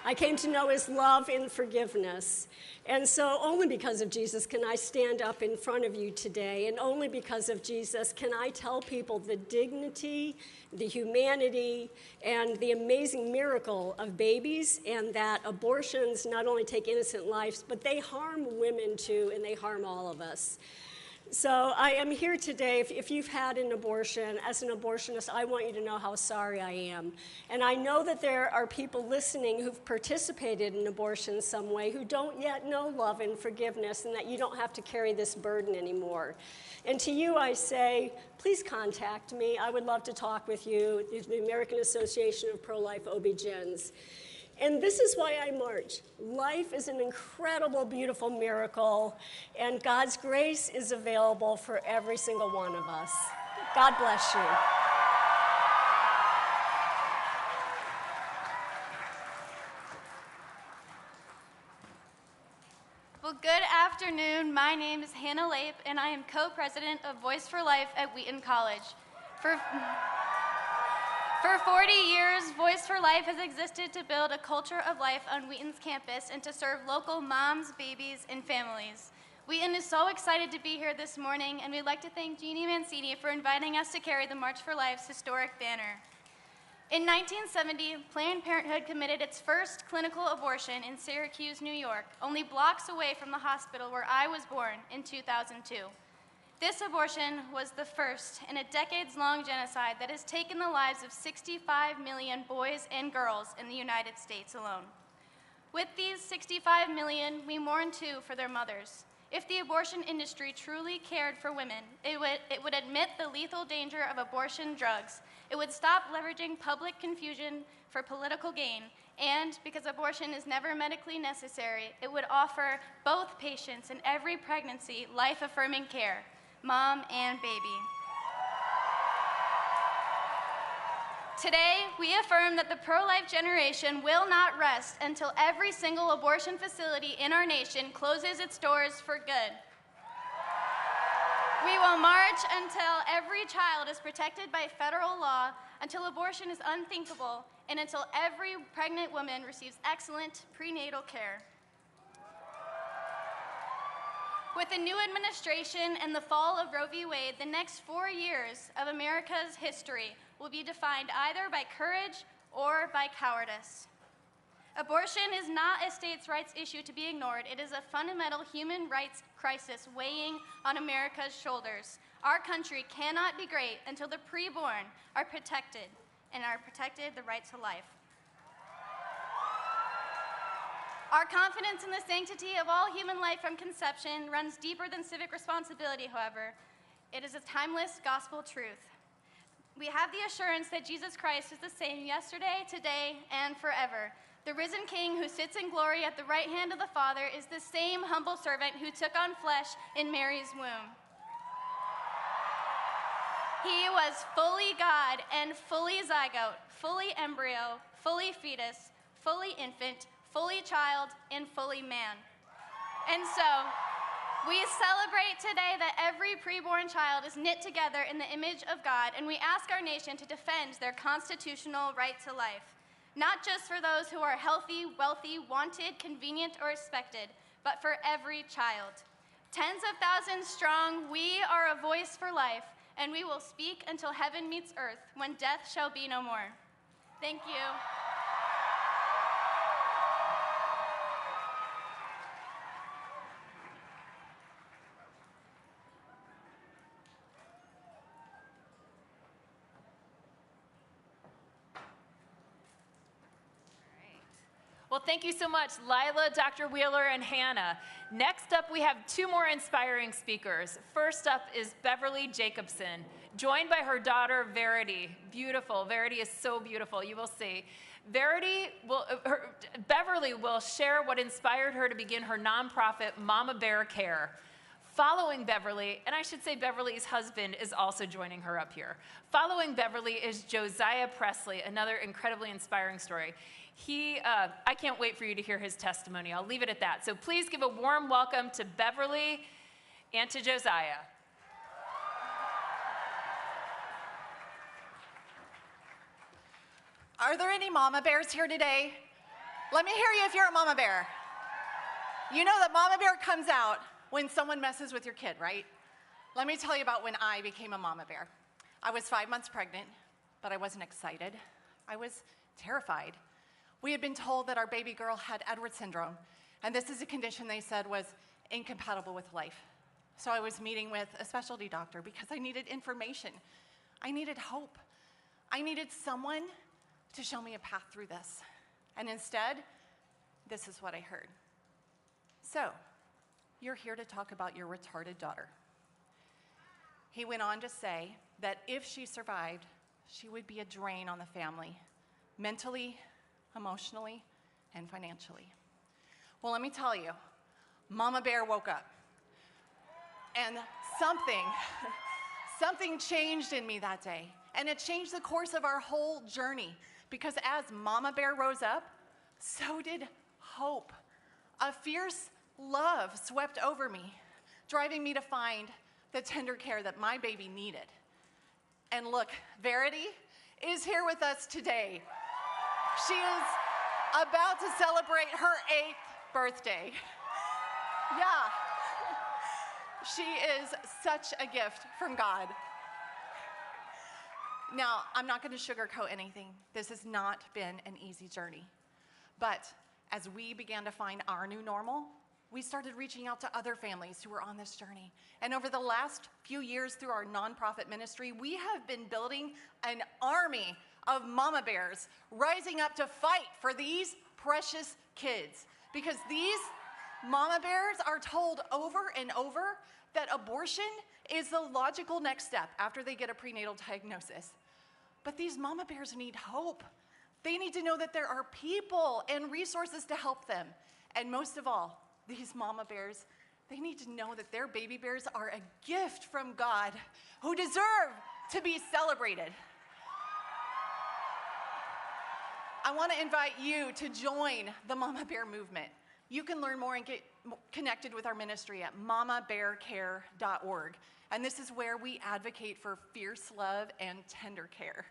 I came to know his love and forgiveness. And so only because of Jesus can I stand up in front of you today, and only because of Jesus can I tell people the dignity, the humanity, and the amazing miracle of babies, and that abortions not only take innocent lives, but they harm women too, and they harm all of us. So I am here today. If you've had an abortion, as an abortionist, I want you to know how sorry I am. And I know that there are people listening who've participated in abortion in some way who don't yet know love and forgiveness, and that you don't have to carry this burden anymore. And to you I say, please contact me. I would love to talk with you, the American Association of Pro-Life OB-GYNs. And this is why I march. Life is an incredible, beautiful miracle, and God's grace is available for every single one of us. God bless you. Well, good afternoon. My name is Hannah Lape, and I am co-president of Voice for Life at Wheaton College. For 40 years, Voice for Life has existed to build a culture of life on Wheaton's campus and to serve local moms, babies, and families. Wheaton is so excited to be here this morning, and we'd like to thank Jeannie Mancini for inviting us to carry the March for Life's historic banner. In 1970, Planned Parenthood committed its first clinical abortion in Syracuse, New York, only blocks away from the hospital where I was born in 2002. This abortion was the first in a decades-long genocide that has taken the lives of 65 million boys and girls in the United States alone. With these 65 million, we mourn too for their mothers. If the abortion industry truly cared for women, it would admit the lethal danger of abortion drugs. It would stop leveraging public confusion for political gain, and because abortion is never medically necessary, it would offer both patients in every pregnancy life-affirming care, mom and baby. Today, we affirm that the pro-life generation will not rest until every single abortion facility in our nation closes its doors for good. We will march until every child is protected by federal law, until abortion is unthinkable, and until every pregnant woman receives excellent prenatal care. With the new administration and the fall of Roe v. Wade, the next 4 years of America's history will be defined either by courage or by cowardice. Abortion is not a states' rights issue to be ignored. It is a fundamental human rights crisis weighing on America's shoulders. Our country cannot be great until the preborn are protected and are protected the right to life. Our confidence in the sanctity of all human life from conception runs deeper than civic responsibility, however. It is a timeless gospel truth. We have the assurance that Jesus Christ is the same yesterday, today, and forever. The risen King who sits in glory at the right hand of the Father is the same humble servant who took on flesh in Mary's womb. He was fully God and fully zygote, fully embryo, fully fetus, fully infant, fully child, and fully man. And so, we celebrate today that every preborn child is knit together in the image of God, and we ask our nation to defend their constitutional right to life. not just for those who are healthy, wealthy, wanted, convenient, or expected, but for every child. Tens of thousands strong, we are a voice for life, and we will speak until heaven meets earth, when death shall be no more. Thank you. Well, thank you so much, Lila, Dr. Wheeler, and Hannah. Next up, we have two more inspiring speakers. First up is Beverly Jacobson, joined by her daughter, Verity. Beautiful. Verity is so beautiful. You will see. Beverly will share what inspired her to begin her nonprofit, Mama Bear Care. Following Beverly, and I should say Beverly's husband is also joining her up here. Following Beverly is Josiah Presley, another incredibly inspiring story. I can't wait for you to hear his testimony. I'll leave it at that. So please give a warm welcome to Beverly and to Josiah. Are there any mama bears here today? Let me hear you if you're a mama bear. You know that mama bear comes out when someone messes with your kid, right? Let me tell you about when I became a mama bear. I was 5 months pregnant, but I wasn't excited. I was terrified. We had been told that our baby girl had Edwards syndrome, and this is a condition they said was incompatible with life. So I was meeting with a specialty doctor because I needed information. I needed hope. I needed someone to show me a path through this. And instead, this is what I heard. So, you're here to talk about your retarded daughter. He went on to say that if she survived, she would be a drain on the family, mentally, emotionally, and financially. Well, let me tell you, Mama Bear woke up. And something changed in me that day. And it changed the course of our whole journey. Because as Mama Bear rose up, so did hope. A fierce love swept over me, driving me to find the tender care that my baby needed. And look, Verity is here with us today. She is about to celebrate her 8th birthday. Yeah. She is such a gift from God. Now, I'm not going to sugarcoat anything. This has not been an easy journey. But as we began to find our new normal, we started reaching out to other families who were on this journey. And over the last few years through our nonprofit ministry, we have been building an army of mama bears rising up to fight for these precious kids. Because these mama bears are told over and over that abortion is the logical next step after they get a prenatal diagnosis. But these mama bears need hope. They need to know that there are people and resources to help them. And most of all, these mama bears, they need to know that their baby bears are a gift from God who deserve to be celebrated. I want to invite you to join the Mama Bear movement. You can learn more and get connected with our ministry at mamabearcare.org. And this is where we advocate for fierce love and tender care.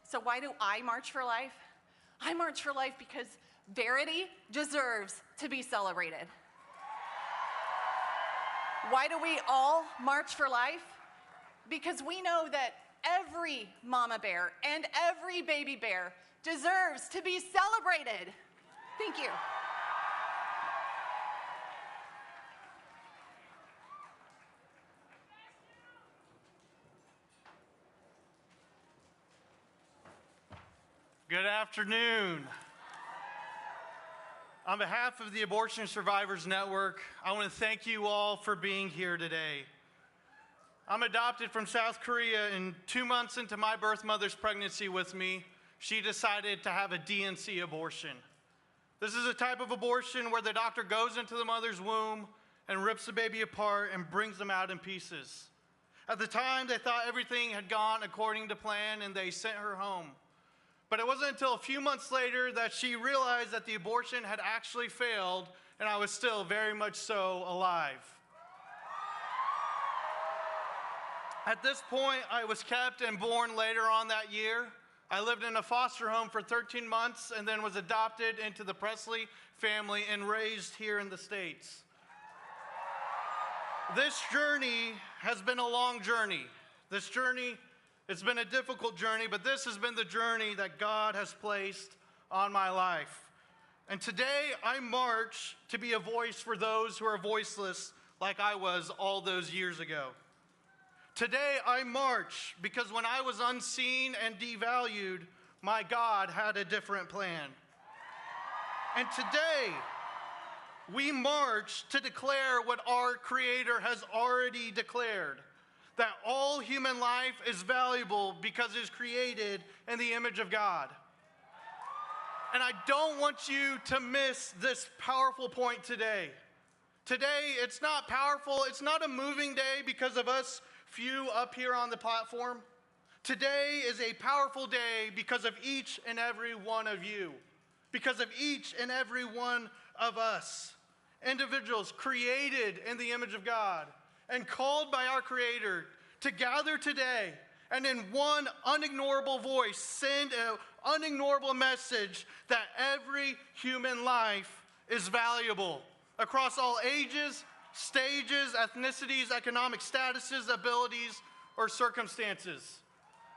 So why do I march for life? I march for life because Verity deserves to be celebrated. Why do we all march for life? Because we know that every mama bear and every baby bear deserves to be celebrated. Thank you. Good afternoon. On behalf of the Abortion Survivors Network, I want to thank you all for being here today. I'm adopted from South Korea, and 2 months into my birth mother's pregnancy with me, she decided to have a DNC abortion. This is a type of abortion where the doctor goes into the mother's womb and rips the baby apart and brings them out in pieces. At the time, they thought everything had gone according to plan and they sent her home. But it wasn't until a few months later that she realized that the abortion had actually failed and I was still very much so alive. At this point, I was kept and born later on that year. I lived in a foster home for 13 months and then was adopted into the Presley family and raised here in the States. This journey has been a long journey. This journey, it's been a difficult journey, but this has been the journey that God has placed on my life. And today I march to be a voice for those who are voiceless like I was all those years ago. Today I march because when I was unseen and devalued, my God had a different plan. And today we march to declare what our Creator has already declared, that all human life is valuable because it is created in the image of God. And I don't want you to miss this powerful point today. Today, it's not powerful, it's not a moving day because of us few up here on the platform. Today is a powerful day because of each and every one of you, because of each and every one of us, individuals created in the image of God and called by our Creator to gather today and in one unignorable voice send an unignorable message that every human life is valuable across all ages, stages, ethnicities, economic statuses, abilities, or circumstances.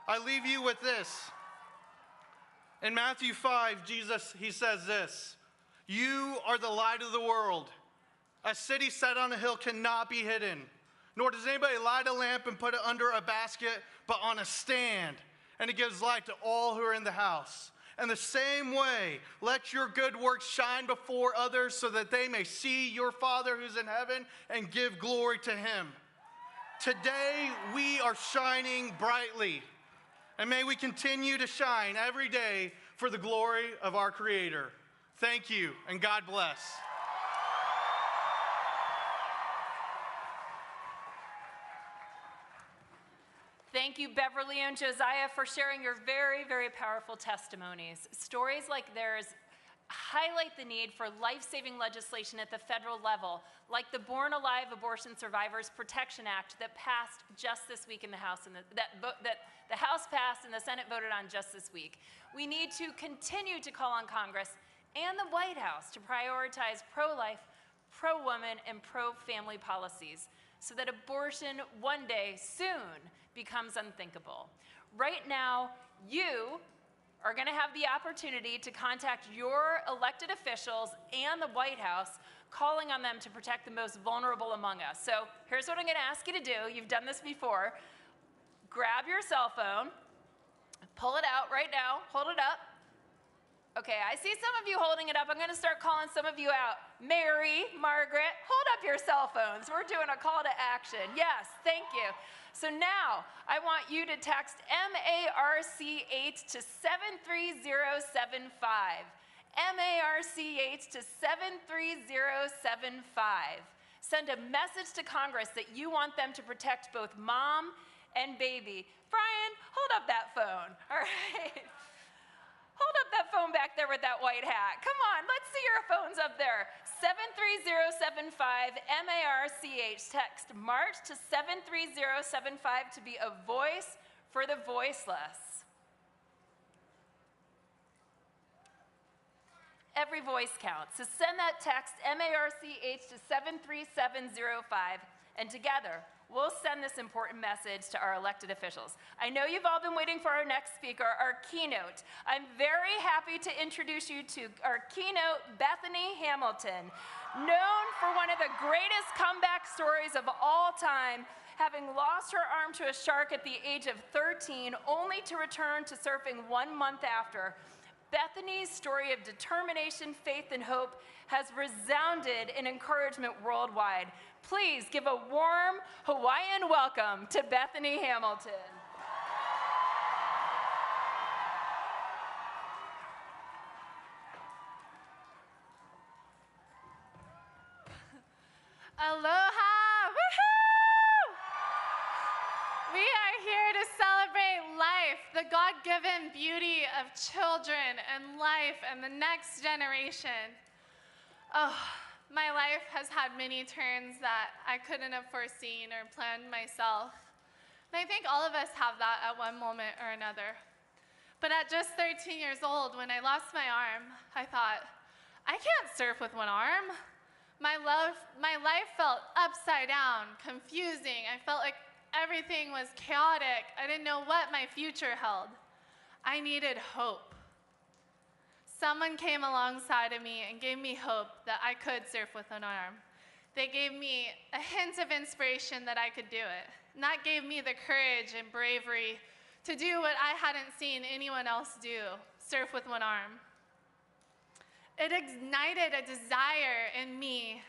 I leave you with this. In Matthew 5, Jesus, he says this, "You are the light of the world. A city set on a hill cannot be hidden, nor does anybody light a lamp and put it under a basket, but on a stand, and it gives light to all who are in the house. In the same way, let your good works shine before others so that they may see your Father who's in heaven and give glory to him." Today, we are shining brightly, and may we continue to shine every day for the glory of our Creator. Thank you, and God bless. Thank you, Beverly and Josiah, for sharing your very, very powerful testimonies. Stories like theirs highlight the need for life-saving legislation at the federal level, like the Born Alive Abortion Survivors Protection Act that passed just this week in the House, and that the House passed and the Senate voted on just this week. We need to continue to call on Congress and the White House to prioritize pro-life, pro-woman, and pro-family policies so that abortion one day soon becomes unthinkable. Right now, you are going to have the opportunity to contact your elected officials and the White House, calling on them to protect the most vulnerable among us. So here's what I'm going to ask you to do. You've done this before. Grab your cell phone, pull it out right now, hold it up. Okay, I see some of you holding it up. I'm going to start calling some of you out. Mary, Margaret, hold up your cell phones. We're doing a call to action. Yes, thank you. So now, I want you to text MARC8 to 73075. MARC8 to 73075. Send a message to Congress that you want them to protect both mom and baby. Brian, hold up that phone. All right. Hold up that phone back there with that white hat. Come on, let's see your phones up there. 73075 MARCH. Text MARCH to 73075 to be a voice for the voiceless. Every voice counts. So send that text MARCH to 73705, and together we'll send this important message to our elected officials. I know you've all been waiting for our next speaker, our keynote. I'm very happy to introduce you to our keynote, Bethany Hamilton, known for one of the greatest comeback stories of all time, having lost her arm to a shark at the age of 13, only to return to surfing 1 month after. Bethany's story of determination, faith, and hope has resounded in encouragement worldwide. Please give a warm Hawaiian welcome to Bethany Hamilton. Aloha! Woohoo! We are here to celebrate life, the God-given beauty of children and life and the next generation. Oh, my life has had many turns that I couldn't have foreseen or planned myself. And I think all of us have that at one moment or another. But at just 13 years old, when I lost my arm, I thought, I can't surf with one arm. My life felt upside down, confusing. I felt like everything was chaotic. I didn't know what my future held. I needed hope. Someone came alongside of me and gave me hope that I could surf with an arm. They gave me a hint of inspiration that I could do it. And that gave me the courage and bravery to do what I hadn't seen anyone else do, surf with one arm. It ignited a desire in me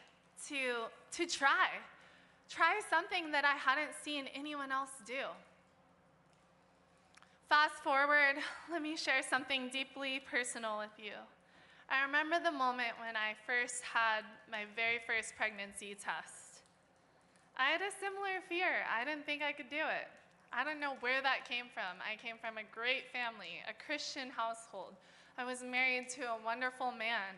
to try something that I hadn't seen anyone else do. Fast forward, let me share something deeply personal with you. I remember the moment when I first had my very first pregnancy test. I had a similar fear. I didn't think I could do it. I don't know where that came from. I came from a great family, a Christian household. I was married to a wonderful man.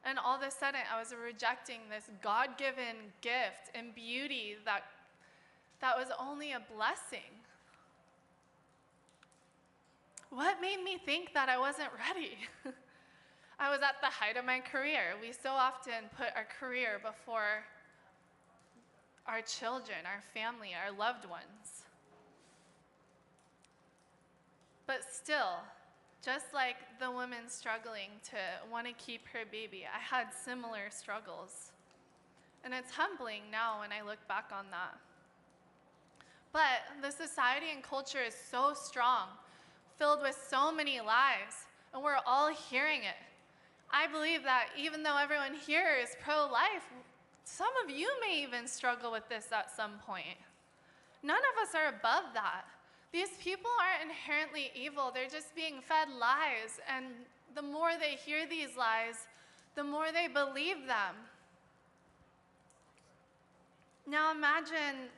And all of a sudden, I was rejecting this God-given gift and beauty that was only a blessing. What made me think that I wasn't ready? I was at the height of my career. We so often put our career before our children, our family, our loved ones. But still, just like the woman struggling to want to keep her baby, I had similar struggles. And it's humbling now when I look back on that. But the society and culture is so strong, filled with so many lies, and we're all hearing it. I believe that even though everyone here is pro-life, some of you may even struggle with this at some point. None of us are above that. These people aren't inherently evil. They're just being fed lies, and the more they hear these lies, the more they believe them. Now imagine,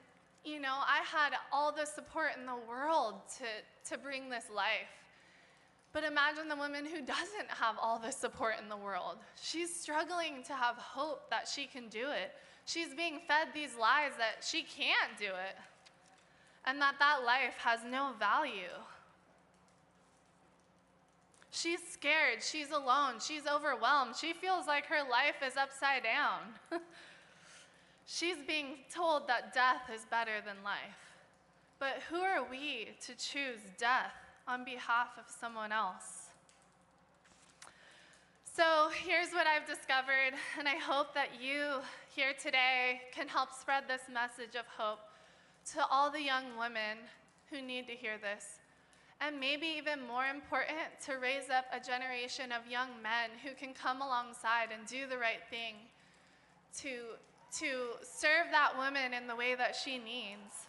I had all the support in the world to bring this life. But imagine the woman who doesn't have all the support in the world. She's struggling to have hope that she can do it. She's being fed these lies that she can't do it, and that life has no value. She's scared, she's alone, she's overwhelmed. She feels like her life is upside down. She's being told that death is better than life. But who are we to choose death on behalf of someone else? So here's what I've discovered, and I hope that you here today can help spread this message of hope to all the young women who need to hear this. And maybe even more important, to raise up a generation of young men who can come alongside and do the right thing to serve that woman in the way that she needs.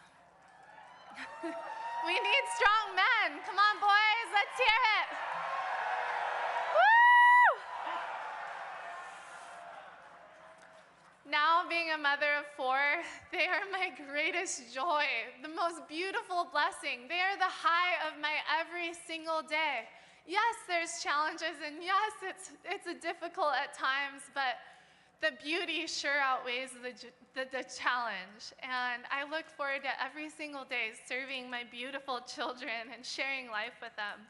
We need strong men. Come on, boys, let's hear it. Woo! Now, being a mother of 4, they are my greatest joy, the most beautiful blessing. They are the high of my every single day. Yes, there's challenges, and yes, it's difficult at times, but the beauty sure outweighs the challenge. And I look forward to every single day serving my beautiful children and sharing life with them.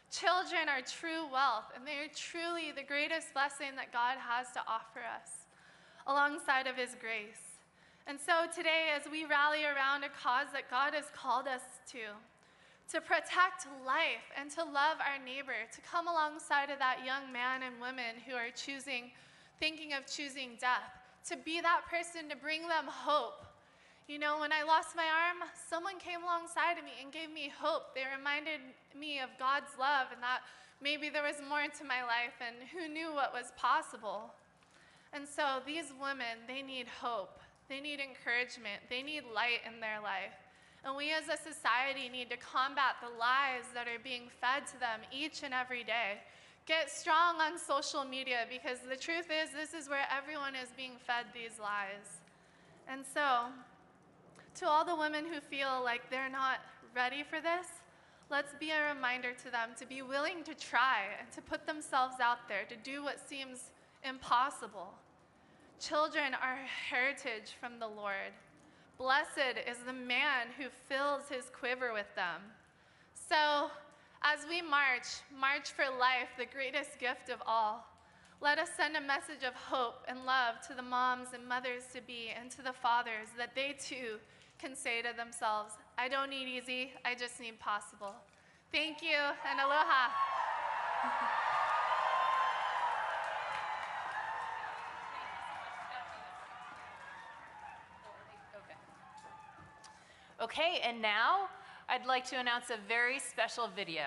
Children are true wealth, and they are truly the greatest blessing that God has to offer us, alongside of His grace. And so today, as we rally around a cause that God has called us to protect life and to love our neighbor, to come alongside of that young man and woman who are thinking of choosing death, to be that person to bring them hope. When I lost my arm, someone came alongside of me and gave me hope. They reminded me of God's love and that maybe there was more to my life, and who knew what was possible. And so these women, they need hope. They need encouragement. They need light in their life. And we as a society need to combat the lies that are being fed to them each and every day. Get strong on social media, because the truth is, this is where everyone is being fed these lies. And so, to all the women who feel like they're not ready for this, let's be a reminder to them to be willing to try and to put themselves out there, to do what seems impossible. Children are heritage from the Lord. Blessed is the man who fills his quiver with them. So, As we march for life, the greatest gift of all. Let us send a message of hope and love to the moms and mothers-to-be and to the fathers that they too can say to themselves, I don't need easy, I just need possible. Thank you, and aloha. Okay, and now I'd like to announce a very special video.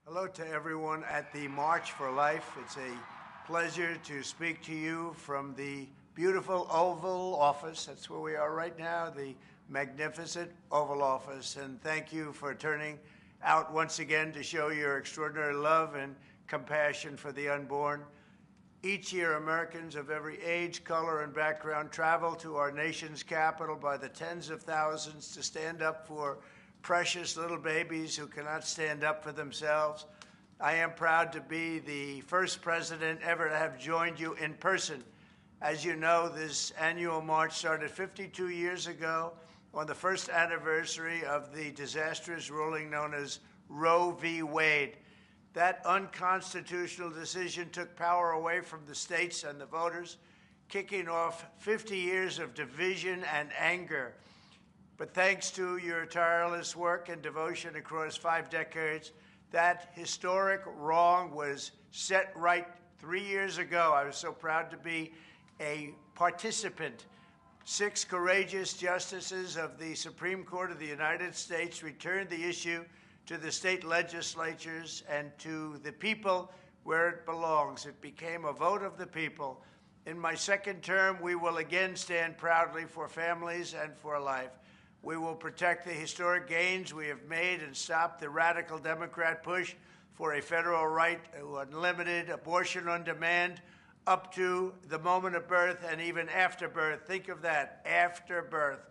Hello to everyone at the March for Life. It's a pleasure to speak to you from the beautiful Oval Office. That's where we are right now, the magnificent Oval Office. And thank you for turning out once again to show your extraordinary love and compassion for the unborn. Each year, Americans of every age, color, and background travel to our nation's capital by the tens of thousands to stand up for precious little babies who cannot stand up for themselves. I am proud to be the first president ever to have joined you in person. As you know, this annual march started 52 years ago on the first anniversary of the disastrous ruling known as Roe v. Wade. That unconstitutional decision took power away from the states and the voters, kicking off 50 years of division and anger. But thanks to your tireless work and devotion across 5 decades, that historic wrong was set right 3 years ago. I was so proud to be a participant. 6 courageous justices of the Supreme Court of the United States returned the issue to the state legislatures and to the people where it belongs. It became a vote of the people. In my second term, we will again stand proudly for families and for life. We will protect the historic gains we have made and stop the radical Democrat push for a federal right to unlimited abortion on demand up to the moment of birth and even after birth. Think of that, after birth.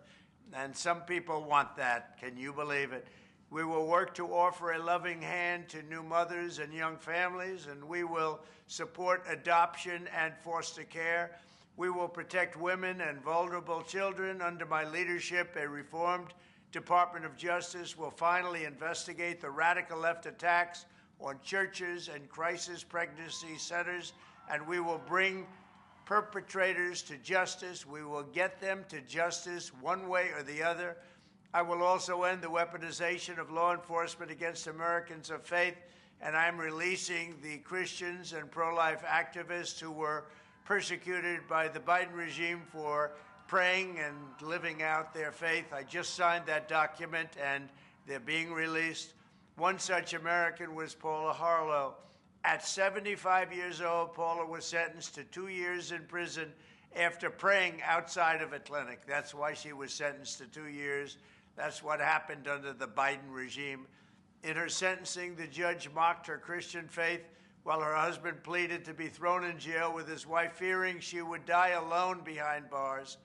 And some people want that. Can you believe it? We will work to offer a loving hand to new mothers and young families, and we will support adoption and foster care. We will protect women and vulnerable children. Under my leadership, a reformed Department of Justice will finally investigate the radical left attacks on churches and crisis pregnancy centers, and we will bring perpetrators to justice. We will get them to justice one way or the other. I will also end the weaponization of law enforcement against Americans of faith, and I'm releasing the Christians and pro-life activists who were persecuted by the Biden regime for praying and living out their faith. I just signed that document, and they're being released. One such American was Paula Harlow. At 75 years old, Paula was sentenced to 2 years in prison after praying outside of a clinic. That's why she was sentenced to 2 years. That's what happened under the Biden regime. In her sentencing, the judge mocked her Christian faith while her husband pleaded to be thrown in jail with his wife, fearing she would die alone behind bars.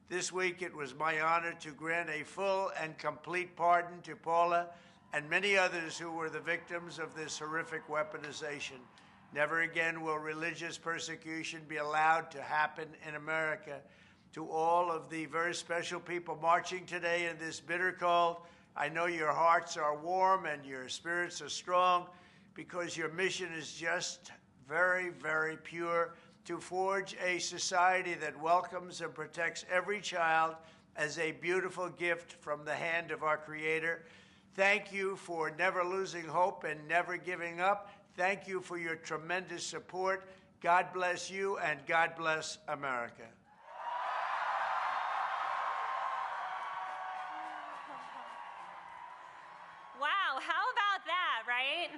This week, it was my honor to grant a full and complete pardon to Paula and many others who were the victims of this horrific weaponization. Never again will religious persecution be allowed to happen in America. To all of the very special people marching today in this bitter cold, I know your hearts are warm and your spirits are strong, because your mission is just very, very pure, to forge a society that welcomes and protects every child as a beautiful gift from the hand of our Creator. Thank you for never losing hope and never giving up. Thank you for your tremendous support. God bless you, and God bless America. Wow, how about that, right?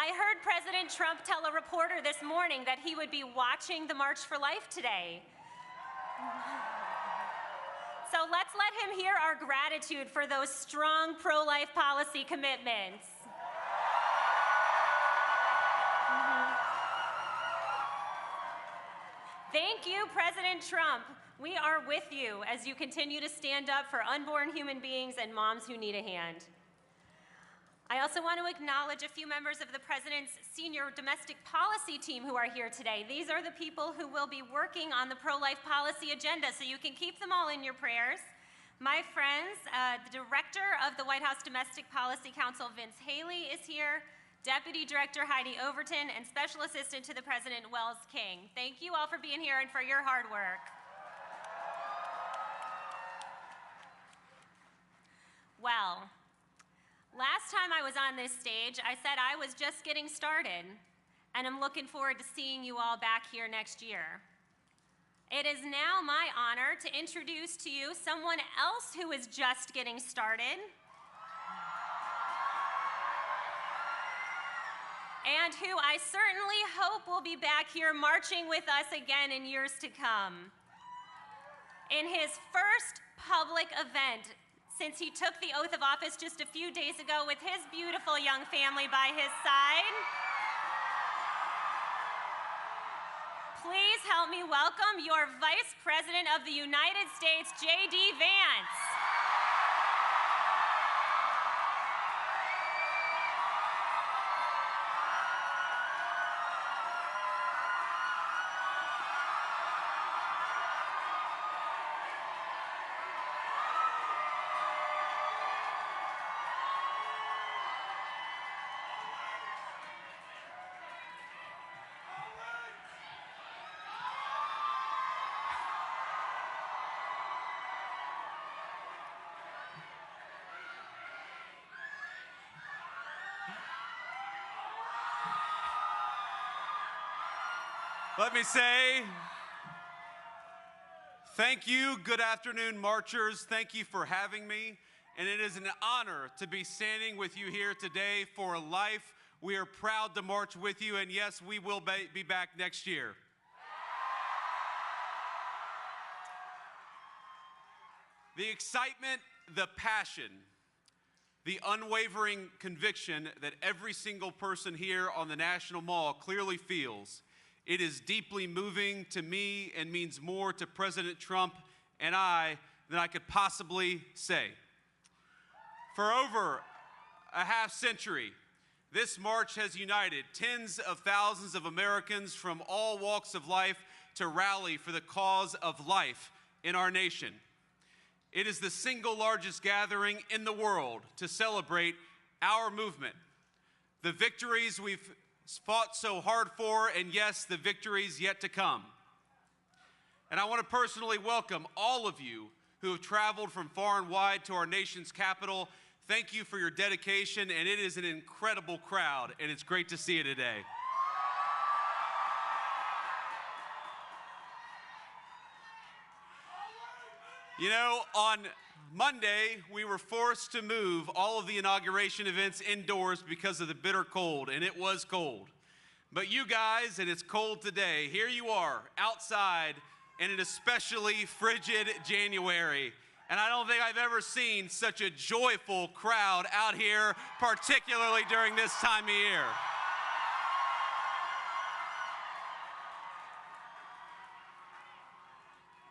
I heard President Trump tell a reporter this morning that he would be watching the March for Life today. So let's let him hear our gratitude for those strong pro-life policy commitments. Thank you, President Trump. We are with you as you continue to stand up for unborn human beings and moms who need a hand. I also want to acknowledge a few members of the President's senior domestic policy team who are here today. These are the people who will be working on the pro-life policy agenda, so you can keep them all in your prayers. My friends, the Director of the White House Domestic Policy Council, Vince Haley, is here, Deputy Director Heidi Overton, and Special Assistant to the President, Wells King. Thank you all for being here and for your hard work. Well, last time I was on this stage, I said I was just getting started, and I'm looking forward to seeing you all back here next year. It is now my honor to introduce to you someone else who is just getting started, and who I certainly hope will be back here marching with us again in years to come. In his first public event since he took the oath of office just a few days ago with his beautiful young family by his side, please help me welcome your Vice President of the United States, JD Vance. Let me say, thank you, good afternoon, marchers. Thank you for having me. And it is an honor to be standing with you here today for life. We are proud to march with you, and yes, we will be back next year. The excitement, the passion, the unwavering conviction that every single person here on the National Mall clearly feels. It is deeply moving to me and means more to President Trump and I than I could possibly say. For over a half century, this march has united tens of thousands of Americans from all walks of life to rally for the cause of life in our nation. It is the single largest gathering in the world to celebrate our movement, the victories we've fought so hard for, and yes, the victories yet to come. And I want to personally welcome all of you who have traveled from far and wide to our nation's capital. Thank you for your dedication, and it is an incredible crowd, and it's great to see you today. You know, on Monday, we were forced to move all of the inauguration events indoors because of the bitter cold, and it was cold. But you guys, and it's cold today, here you are outside in an especially frigid January. And I don't think I've ever seen such a joyful crowd out here, particularly during this time of year.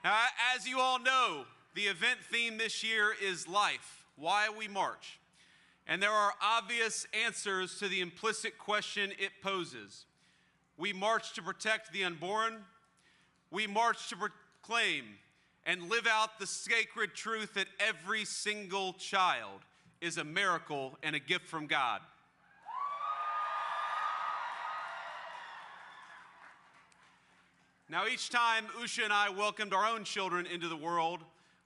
Now, as you all know, the event theme this year is life, why we march. And there are obvious answers to the implicit question it poses. We march to protect the unborn. We march to proclaim and live out the sacred truth that every single child is a miracle and a gift from God. Now, each time Usha and I welcomed our own children into the world,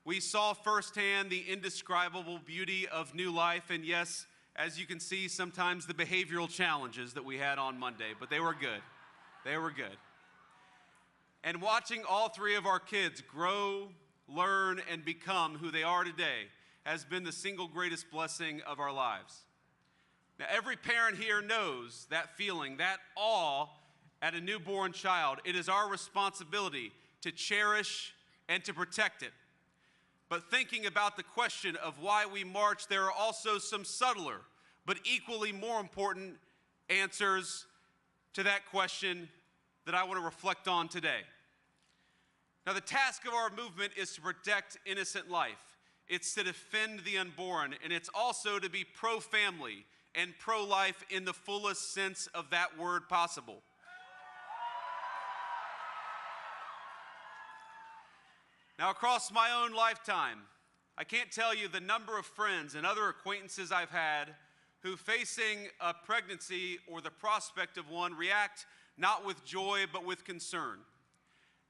we saw firsthand the indescribable beauty of new life, and yes, as you can see, sometimes the behavioral challenges that we had on Monday, but they were good. They were good. And watching all three of our kids grow, learn, and become who they are today has been the single greatest blessing of our lives. Now, every parent here knows that feeling, that awe at a newborn child. It is our responsibility to cherish and to protect it. But thinking about the question of why we march, there are also some subtler, but equally more important answers to that question that I want to reflect on today. Now, the task of our movement is to protect innocent life. It's to defend the unborn, and it's also to be pro-family and pro-life in the fullest sense of that word possible. Now, across my own lifetime, I can't tell you the number of friends and other acquaintances I've had who, facing a pregnancy or the prospect of one, react not with joy but with concern.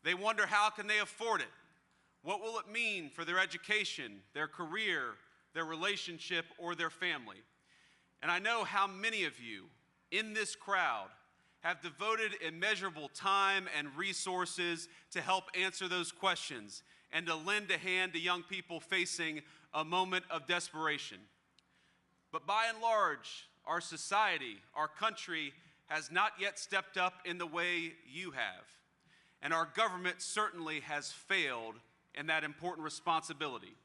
They wonder, how can they afford it? What will it mean for their education, their career, their relationship, or their family? And I know how many of you in this crowd have devoted immeasurable time and resources to help answer those questions and to lend a hand to young people facing a moment of desperation. But by and large, our society, our country, has not yet stepped up in the way you have. And our government certainly has failed in that important responsibility.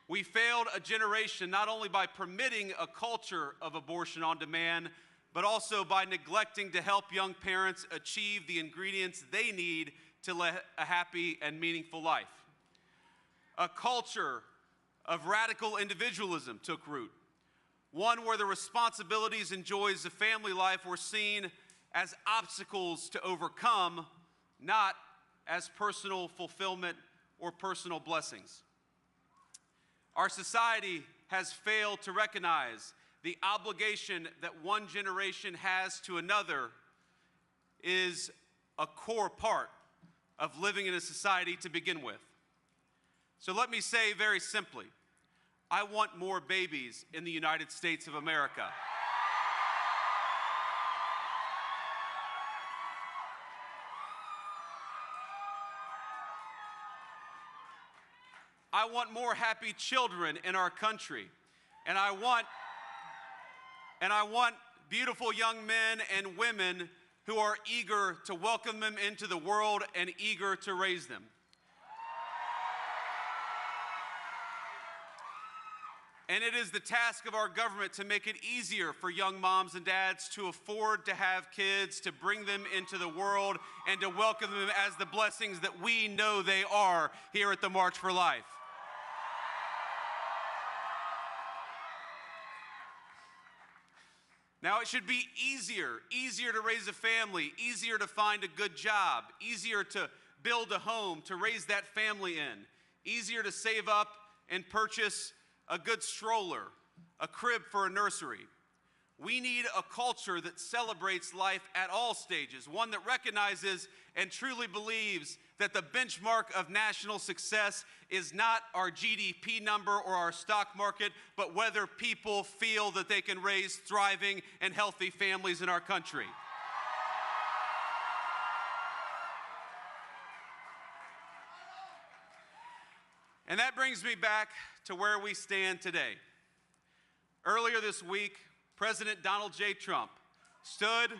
We failed a generation not only by permitting a culture of abortion on demand, but also by neglecting to help young parents achieve the ingredients they need to live a happy and meaningful life. A culture of radical individualism took root, one where the responsibilities and joys of family life were seen as obstacles to overcome, not as personal fulfillment or personal blessings. Our society has failed to recognize the obligation that one generation has to another is a core part of living in a society to begin with. So let me say very simply, I want more babies in the United States of America. I want more happy children in our country. And I want beautiful young men and women who are eager to welcome them into the world and eager to raise them. And it is the task of our government to make it easier for young moms and dads to afford to have kids, to bring them into the world, and to welcome them as the blessings that we know they are here at the March for Life. Now, it should be easier to raise a family, easier to find a good job, easier to build a home, to raise that family in, easier to save up and purchase a good stroller, a crib for a nursery. We need a culture that celebrates life at all stages, one that recognizes and truly believes that the benchmark of national success is not our GDP number or our stock market, but whether people feel that they can raise thriving and healthy families in our country. And that brings me back to where we stand today. Earlier this week, President Donald J. Trump stood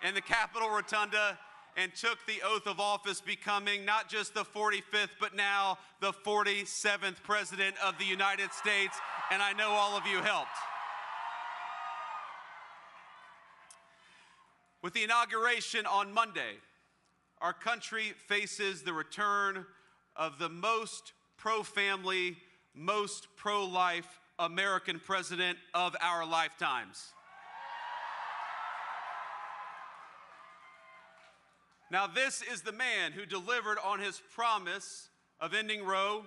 in the Capitol Rotunda and took the oath of office, becoming not just the 45th, but now the 47th President of the United States, and I know all of you helped. With the inauguration on Monday, our country faces the return of the most pro-family, most pro-life American president of our lifetimes. Now, this is the man who delivered on his promise of ending Roe,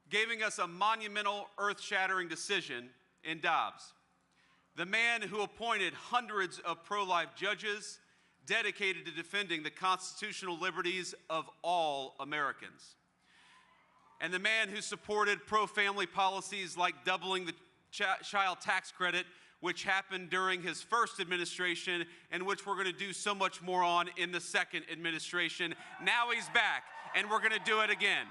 giving us a monumental, earth-shattering decision in Dobbs. The man who appointed hundreds of pro-life judges dedicated to defending the constitutional liberties of all Americans. And the man who supported pro-family policies like doubling the child tax credit, which happened during his first administration and which we're going to do so much more on in the second administration. Now he's back, and we're going to do it again.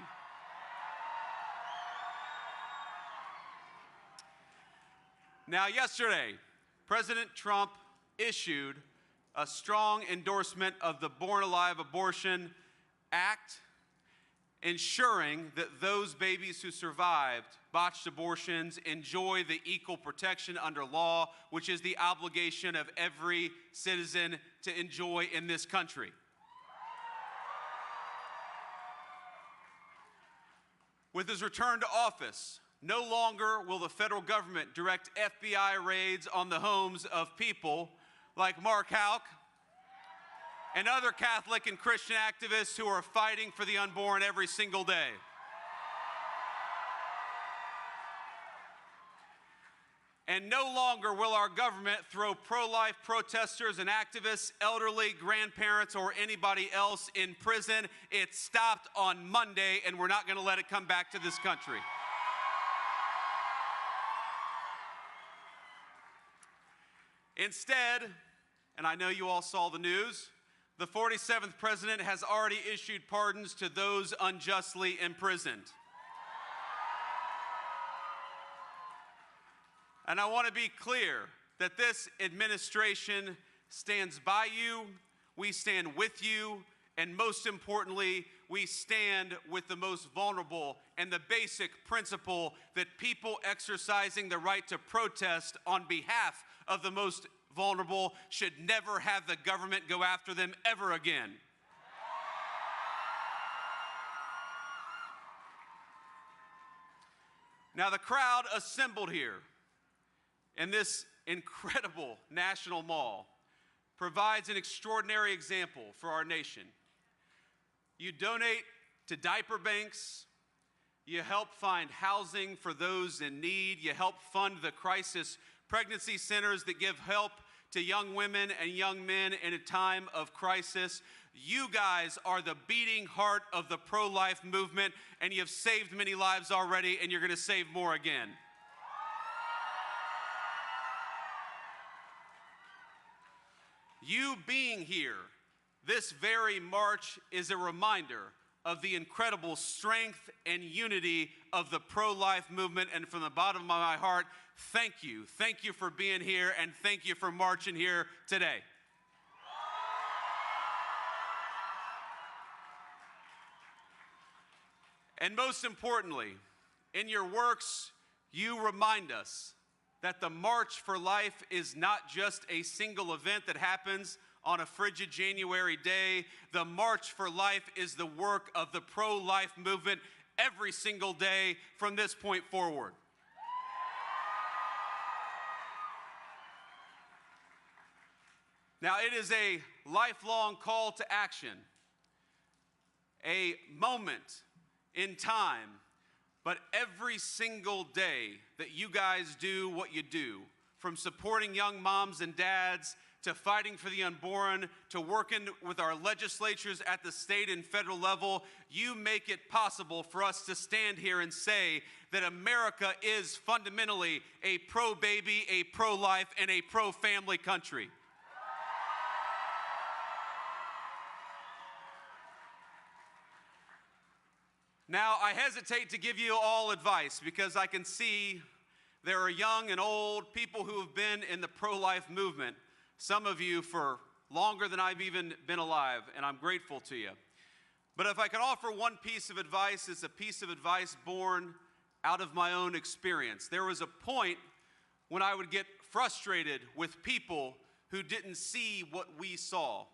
Now, yesterday, President Trump issued a strong endorsement of the Born Alive Abortion Act, ensuring that those babies who survived botched abortions enjoy the equal protection under law, which is the obligation of every citizen to enjoy in this country. With his return to office, No longer will the federal government direct FBI raids on the homes of people like Mark Houck and other Catholic and Christian activists who are fighting for the unborn every single day. And no longer will our government throw pro-life protesters and activists, elderly, grandparents, or anybody else in prison. It stopped on Monday, and we're not going to let it come back to this country. Instead, and I know you all saw the news, the 47th president has already issued pardons to those unjustly imprisoned. And I want to be clear that this administration stands by you, we stand with you, and most importantly, we stand with the most vulnerable and the basic principle that people exercising the right to protest on behalf of the most vulnerable should never have the government go after them ever again. Now, the crowd assembled here in this incredible national mall provides an extraordinary example for our nation. You donate to diaper banks, you help find housing for those in need, you help fund the crisis pregnancy centers that give help to young women and young men in a time of crisis. You guys are the beating heart of the pro-life movement, and you've saved many lives already, and you're going to save more again. You being here this very March is a reminder of the incredible strength and unity of the pro-life movement, and from the bottom of my heart, thank you. Thank you for being here, and thank you for marching here today. And most importantly, in your works, you remind us that the March for Life is not just a single event that happens on a frigid January day. The March for Life is the work of the pro-life movement every single day from this point forward. Now, it is a lifelong call to action, a moment in time, but every single day that you guys do what you do, from supporting young moms and dads to fighting for the unborn, to working with our legislatures at the state and federal level, you make it possible for us to stand here and say that America is fundamentally a pro-baby, a pro-life, and a pro-family country. Now, I hesitate to give you all advice because I can see there are young and old people who have been in the pro-life movement, some of you for longer than I've even been alive, and I'm grateful to you. But if I can offer one piece of advice, it's a piece of advice born out of my own experience. There was a point when I would get frustrated with people who didn't see what we saw.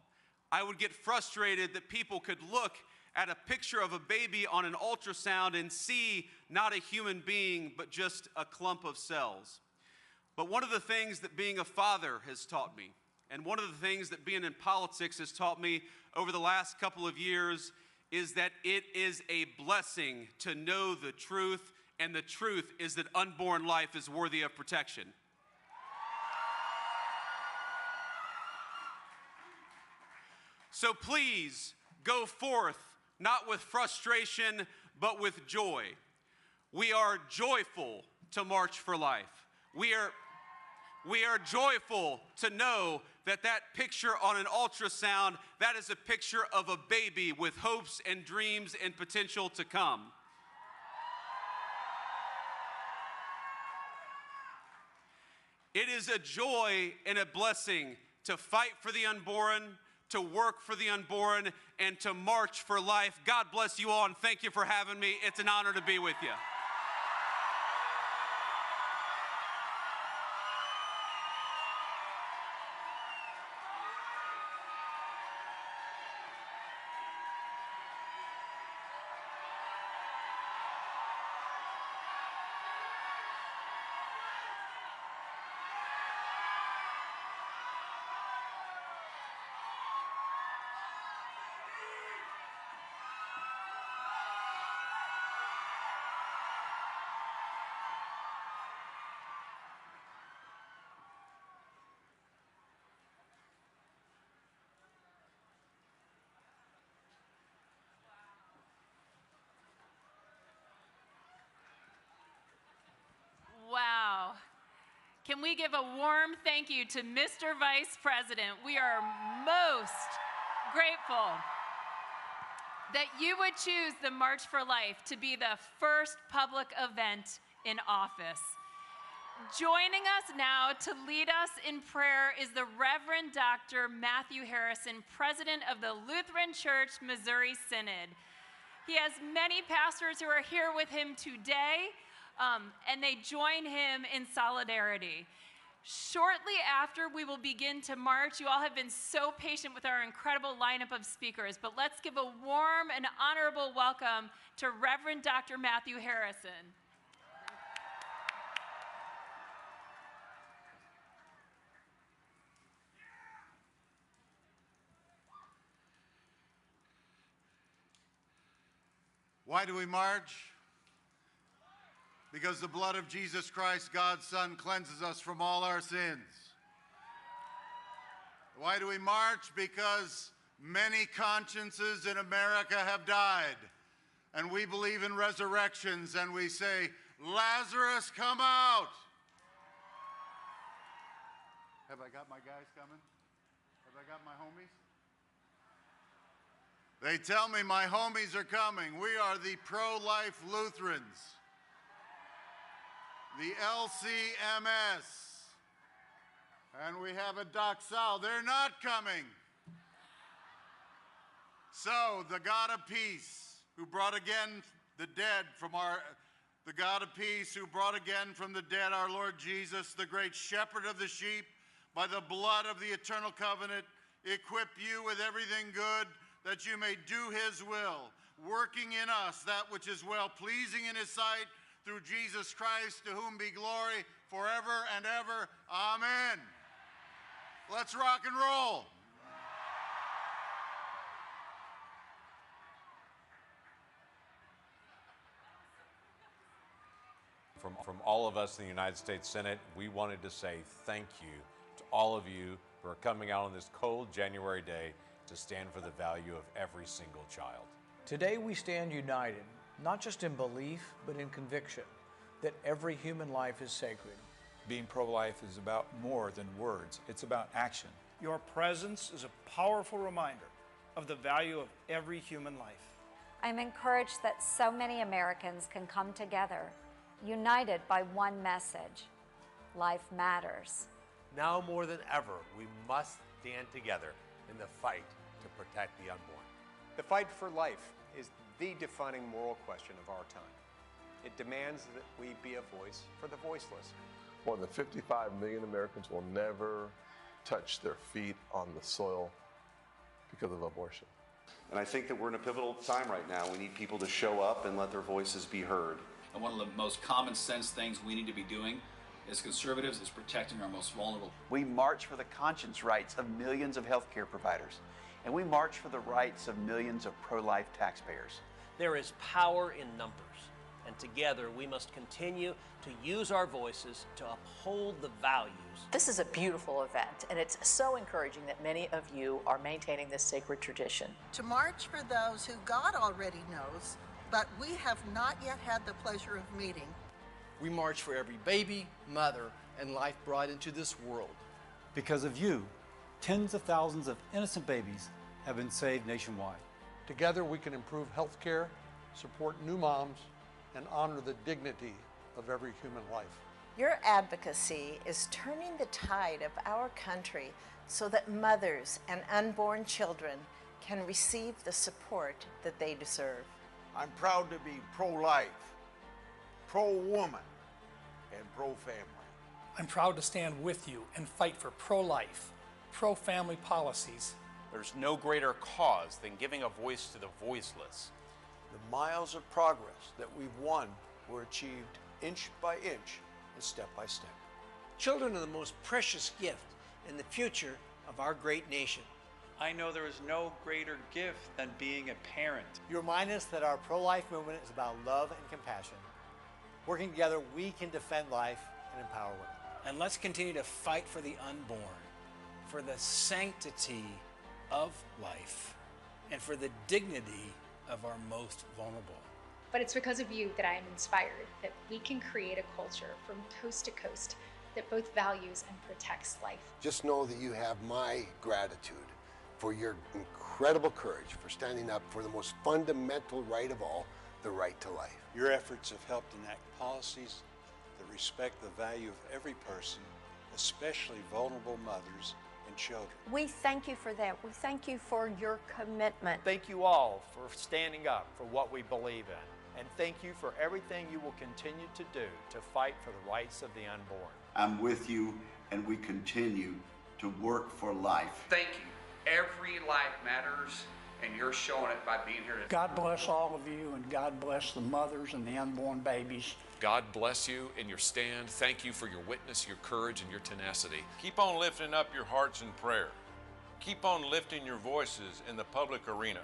I would get frustrated that people could look at a picture of a baby on an ultrasound and see not a human being, but just a clump of cells. But one of the things that being a father has taught me, and one of the things that being in politics has taught me over the last couple of years, is that it is a blessing to know the truth, and the truth is that unborn life is worthy of protection. So please go forth, not with frustration, but with joy. We are joyful to march for life. We are joyful to know that that picture on an ultrasound, that is a picture of a baby with hopes and dreams and potential to come. It is a joy and a blessing to fight for the unborn, to work for the unborn, and to march for life. God bless you all, and thank you for having me. It's an honor to be with you. Can we give a warm thank you to Mr. Vice President? We are most grateful that you would choose the March for Life to be the first public event in office. Joining us now to lead us in prayer is the Reverend Dr. Matthew Harrison, President of the Lutheran Church Missouri Synod. He has many pastors who are here with him today, and they join him in solidarity. Shortly after we will begin to march, you all have been so patient with our incredible lineup of speakers, but let's give a warm and honorable welcome to Reverend Dr. Matthew Harrison. Why do we march? Because the blood of Jesus Christ, God's Son, cleanses us from all our sins. Why do we march? Because many consciences in America have died, and we believe in resurrections, and we say, Lazarus, come out. Have I got my guys coming? Have I got my homies? They tell me my homies are coming. We are the pro-life Lutherans, the LCMS, and we have a doxal. They're not coming. So the God of peace, who brought again the dead from the God of peace who brought again from the dead our Lord Jesus, the great shepherd of the sheep, by the blood of the eternal covenant, equip you with everything good, that you may do his will, working in us that which is well-pleasing in his sight, through Jesus Christ, to whom be glory forever and ever. Amen. Let's rock and roll. From all of us in the United States Senate, we wanted to say thank you to all of you who are coming out on this cold January day to stand for the value of every single child. Today we stand united, not just in belief, but in conviction that every human life is sacred. Being pro-life is about more than words. It's about action. Your presence is a powerful reminder of the value of every human life. I'm encouraged that so many Americans can come together, united by one message: life matters. Now more than ever, we must stand together in the fight to protect the unborn. The fight for life is the defining moral question of our time. It demands that we be a voice for the voiceless. More than 55 million Americans will never touch their feet on the soil because of abortion. And I think that we're in a pivotal time right now. We need people to show up and let their voices be heard. And one of the most common sense things we need to be doing as conservatives is protecting our most vulnerable. We march for the conscience rights of millions of healthcare providers, and we march for the rights of millions of pro-life taxpayers. There is power in numbers, and together we must continue to use our voices to uphold the values. This is a beautiful event, and it's so encouraging that many of you are maintaining this sacred tradition. To march for those who God already knows, but we have not yet had the pleasure of meeting. We march for every baby, mother, and life brought into this world. Because of you, tens of thousands of innocent babies have been saved nationwide. Together we can improve health care, support new moms, and honor the dignity of every human life. Your advocacy is turning the tide of our country so that mothers and unborn children can receive the support that they deserve. I'm proud to be pro-life, pro-woman, and pro-family. I'm proud to stand with you and fight for pro-life, pro-family policies. There's no greater cause than giving a voice to the voiceless. The miles of progress that we've won were achieved inch by inch and step by step. Children are the most precious gift in the future of our great nation. I know there is no greater gift than being a parent. You remind us that our pro-life movement is about love and compassion. Working together, we can defend life and empower women. And let's continue to fight for the unborn, for the sanctity of life, and for the dignity of our most vulnerable. But it's because of you that I am inspired that we can create a culture from coast to coast that both values and protects life. Just know that you have my gratitude for your incredible courage, for standing up for the most fundamental right of all, the right to life. Your efforts have helped enact policies that respect the value of every person, especially vulnerable mothers and children. We thank you for that. We thank you for your commitment. Thank you all for standing up for what we believe in. And thank you for everything you will continue to do to fight for the rights of the unborn. I'm with you, and we continue to work for life. Thank you. Every life matters, and you're showing it by being here today. God bless all of you, and God bless the mothers and the unborn babies. God bless you in your stand. Thank you for your witness, your courage, and your tenacity. Keep on lifting up your hearts in prayer. Keep on lifting your voices in the public arena.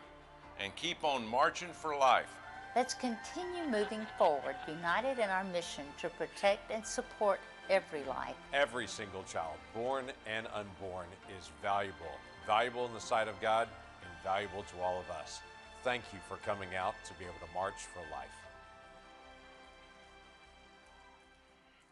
And keep on marching for life. Let's continue moving forward, united in our mission to protect and support every life. Every single child, born and unborn, is valuable. Valuable in the sight of God and valuable to all of us. Thank you for coming out to be able to march for life.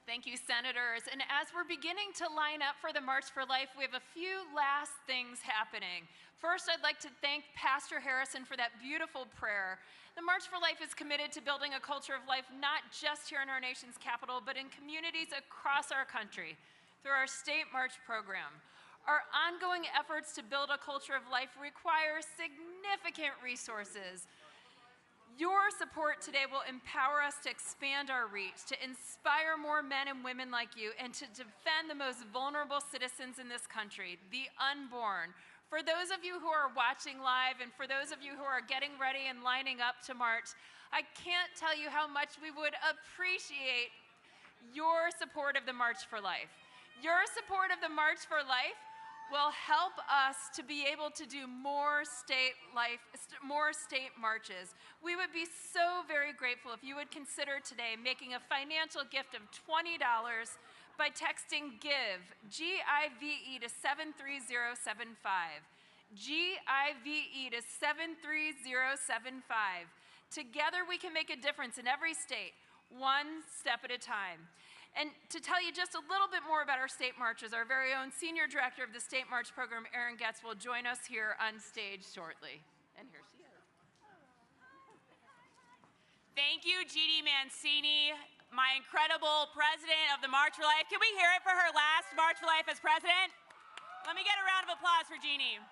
Thank you, Senators. And as we're beginning to line up for the March for Life, we have a few last things happening. First, I'd like to thank Pastor Harrison for that beautiful prayer. The March for Life is committed to building a culture of life not just here in our nation's capital, but in communities across our country through our state March program. Our ongoing efforts to build a culture of life require significant resources. Your support today will empower us to expand our reach, to inspire more men and women like you, and to defend the most vulnerable citizens in this country, the unborn. For those of you who are watching live and for those of you who are getting ready and lining up to march, I can't tell you how much we would appreciate your support of the March for Life. Your support of the March for Life will help us to be able to do more state marches. We would be so very grateful if you would consider today making a financial gift of $20 by texting GIVE, G-I-V-E, to 73075. G-I-V-E to 73075. Together we can make a difference in every state, one step at a time. And to tell you just a little bit more about our state marches, our very own Senior Director of the State March Program, Erin Getz, will join us here on stage shortly. And here she is. Thank you, JD Mancini, my incredible president of the March for Life. Can we hear it for her last March for Life as president? Let me get a round of applause for Jeannie.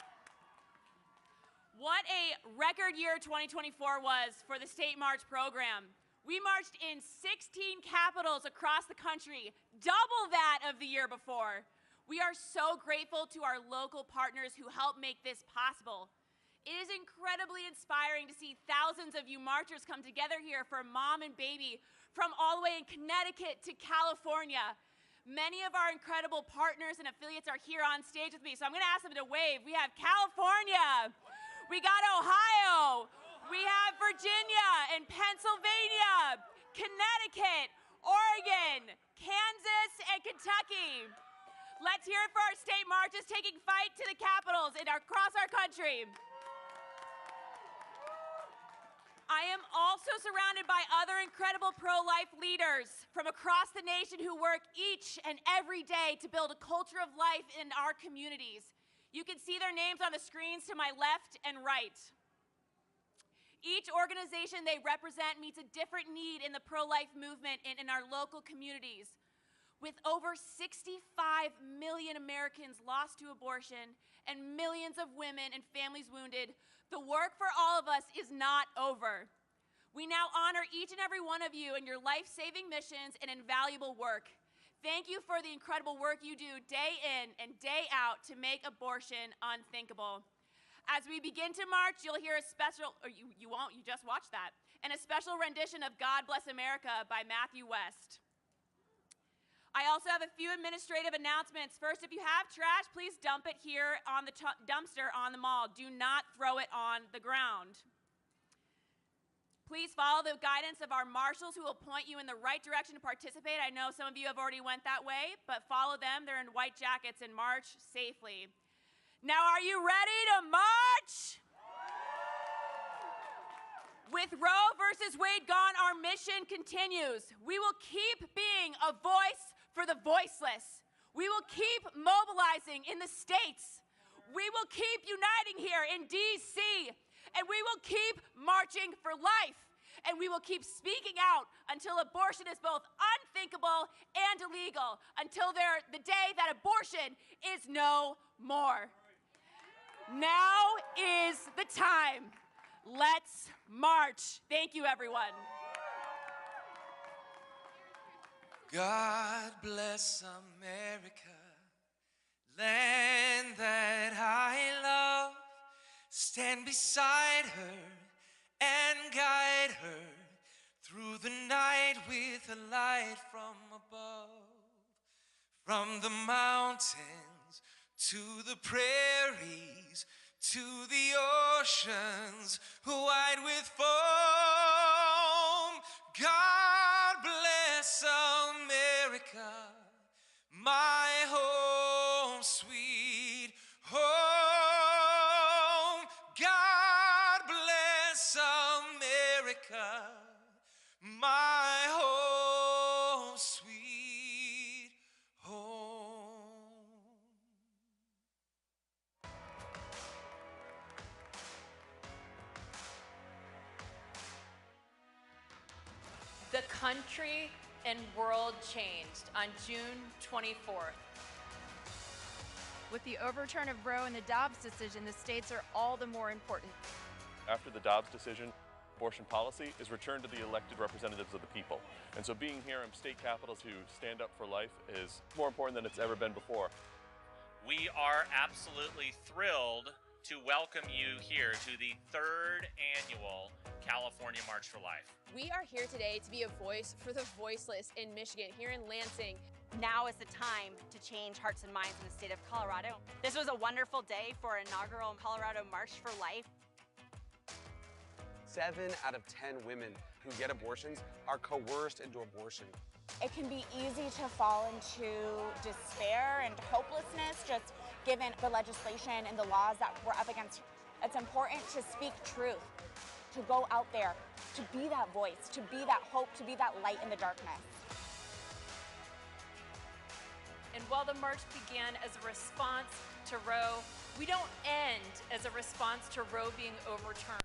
What a record year 2024 was for the State March program. We marched in 16 capitals across the country, double that of the year before. We are so grateful to our local partners who helped make this possible. It is incredibly inspiring to see thousands of you marchers come together here for Mom and Baby from all the way in Connecticut to California. Many of our incredible partners and affiliates are here on stage with me, so I'm going to ask them to wave. We have California. We got Ohio. We have Virginia and Pennsylvania, Connecticut, Oregon, Kansas, and Kentucky. Let's hear it for our state marches taking fight to the capitals across our country. I am also surrounded by other incredible pro-life leaders from across the nation who work each and every day to build a culture of life in our communities. You can see their names on the screens to my left and right. Each organization they represent meets a different need in the pro-life movement and in our local communities. With over 65 million Americans lost to abortion and millions of women and families wounded, the work for all of us is not over. We now honor each and every one of you in your life-saving missions and invaluable work. Thank you for the incredible work you do day in and day out to make abortion unthinkable. As we begin to march, you'll hear a special, or you won't, you just watched that, and a special rendition of God Bless America by Matthew West. I also have a few administrative announcements. First, if you have trash, please dump it here on the dumpster on the mall. Do not throw it on the ground. Please follow the guidance of our marshals who will point you in the right direction to participate. I know some of you have already went that way, but follow them. They're in white jackets and march safely. Now, are you ready to march? With Roe versus Wade gone, our mission continues. We will keep being a voice for the voiceless. We will keep mobilizing in the states. We will keep uniting here in D.C. And we will keep marching for life. And we will keep speaking out until abortion is both unthinkable and illegal, until the day that abortion is no more. Now is the time. Let's march. Thank you, everyone. God bless America, land that I love. Stand beside her and guide her through the night with a light from above. From the mountains to the prairies, to the oceans wide with foam. God bless America, my home, sweet home. God bless America, my home, sweet home. The country and world changed on June 24th. With the overturn of Roe and the Dobbs decision, the states are all the more important. After the Dobbs decision, abortion policy is returned to the elected representatives of the people. And so being here in state capitals to stand up for life is more important than it's ever been before. We are absolutely thrilled to welcome you here to the 3rd annual California March for Life. We are here today to be a voice for the voiceless in Michigan, here in Lansing. Now is the time to change hearts and minds in the state of Colorado. This was a wonderful day for an inaugural Colorado March for Life. 7 out of 10 women who get abortions are coerced into abortion. It can be easy to fall into despair and hopelessness just given the legislation and the laws that we're up against. It's important to speak truth, to go out there, to be that voice, to be that hope, to be that light in the darkness. And while the march began as a response to Roe, we don't end as a response to Roe being overturned.